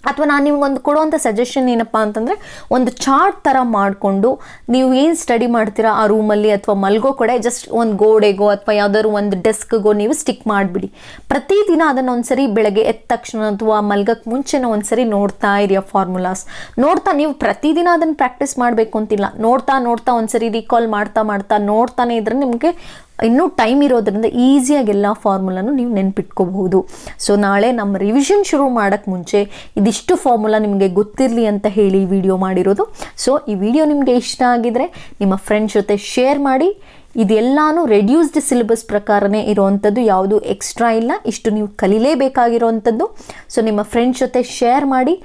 ಅಥವಾ ನಾನು ನಿಮ್ಗೊಂದು ಕೊಡುವಂಥ ಸಜೆಷನ್ ಏನಪ್ಪ ಅಂತಂದರೆ, ಒಂದು ಚಾರ್ಟ್ ಥರ ಮಾಡಿಕೊಂಡು ನೀವು ಏನು ಸ್ಟಡಿ ಮಾಡ್ತೀರಾ ಆ ರೂಮಲ್ಲಿ ಅಥವಾ ಮಲ್ಗೋ ಕಡೆ ಜಸ್ಟ್ ಒಂದು ಗೋಡೆಗೋ ಅಥವಾ ಯಾವುದಾದ್ರು ಒಂದು ಡೆಸ್ಕ್ಗೋ ನೀವು ಸ್ಟಿಕ್ ಮಾಡಿಬಿಡಿ. ಪ್ರತಿದಿನ ಅದನ್ನು ಒಂದ್ಸರಿ ಬೆಳಗ್ಗೆ ಎದ್ದ ತಕ್ಷಣ ಅಥವಾ ಮಲ್ಗಕ್ಕೆ ಮುಂಚೆನೋ ಒಂದ್ಸರಿ ನೋಡ್ತಾ ಇರಿ. ಆ ಫಾರ್ಮುಲಾಸ್ ನೋಡ್ತಾ, ನೀವು ಪ್ರತಿದಿನ ಅದನ್ನು ಪ್ರಾಕ್ಟೀಸ್ ಮಾಡಬೇಕು ಅಂತಿಲ್ಲ, ನೋಡ್ತಾ ಒಂದ್ಸರಿ ರೀಕಾಲ್ ಮಾಡ್ತಾ ನೋಡ್ತಾನೆ ಇದ್ರೆ ನಿಮಗೆ ಇನ್ನೂ ಟೈಮ್ ಇರೋದ್ರಿಂದ ಈಸಿಯಾಗಿ ಎಲ್ಲ ಫಾರ್ಮುಲಾನು ನೀವು ನೆನ್ಪಿಟ್ಕೋಬಹುದು. ಸೊ ನಾಳೆ ನಮ್ಮ ರಿವಿಷನ್ ಶುರು ಮಾಡೋಕ್ಕೆ ಮುಂಚೆ ಇದಿಷ್ಟು ಫಾರ್ಮುಲಾ ನಿಮಗೆ ಗೊತ್ತಿರಲಿ ಅಂತ ಹೇಳಿ ವಿಡಿಯೋ ಮಾಡಿರೋದು. ಸೊ ಈ ವಿಡಿಯೋ ನಿಮಗೆ ಇಷ್ಟ ಆಗಿದರೆ ನಿಮ್ಮ ಫ್ರೆಂಡ್ಸ್ ಜೊತೆ ಶೇರ್ ಮಾಡಿ. ಇದೆಲ್ಲಾನು ರೆಡ್ಯೂಸ್ಡ್ ಸಿಲೆಬಸ್ ಪ್ರಕಾರನೇ ಇರೋವಂಥದ್ದು, ಯಾವುದು ಎಕ್ಸ್ಟ್ರಾ ಇಲ್ಲ. ಇಷ್ಟು ನೀವು ಕಲಿಲೇಬೇಕಾಗಿರೋವಂಥದ್ದು. ಸೊ ನಿಮ್ಮ ಫ್ರೆಂಡ್ಸ್ ಜೊತೆ ಶೇರ್ ಮಾಡಿ,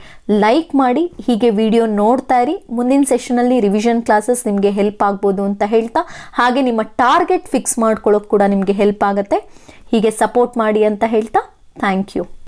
ಲೈಕ್ ಮಾಡಿ, ಹೀಗೆ ವಿಡಿಯೋ ನೋಡ್ತಾ ಇರಿ. ಮುಂದಿನ ಸೆಷನಲ್ಲಿ ರಿವಿಷನ್ ಕ್ಲಾಸಸ್ ನಿಮಗೆ ಹೆಲ್ಪ್ ಆಗ್ಬೋದು ಅಂತ ಹೇಳ್ತಾ, ಹಾಗೆ ನಿಮ್ಮ ಟಾರ್ಗೆಟ್ ಫಿಕ್ಸ್ ಮಾಡ್ಕೊಳ್ಳೋಕೆ ಕೂಡ ನಿಮಗೆ ಹೆಲ್ಪ್ ಆಗುತ್ತೆ. ಹೀಗೆ ಸಪೋರ್ಟ್ ಮಾಡಿ ಅಂತ ಹೇಳ್ತಾ, ಥ್ಯಾಂಕ್ ಯು.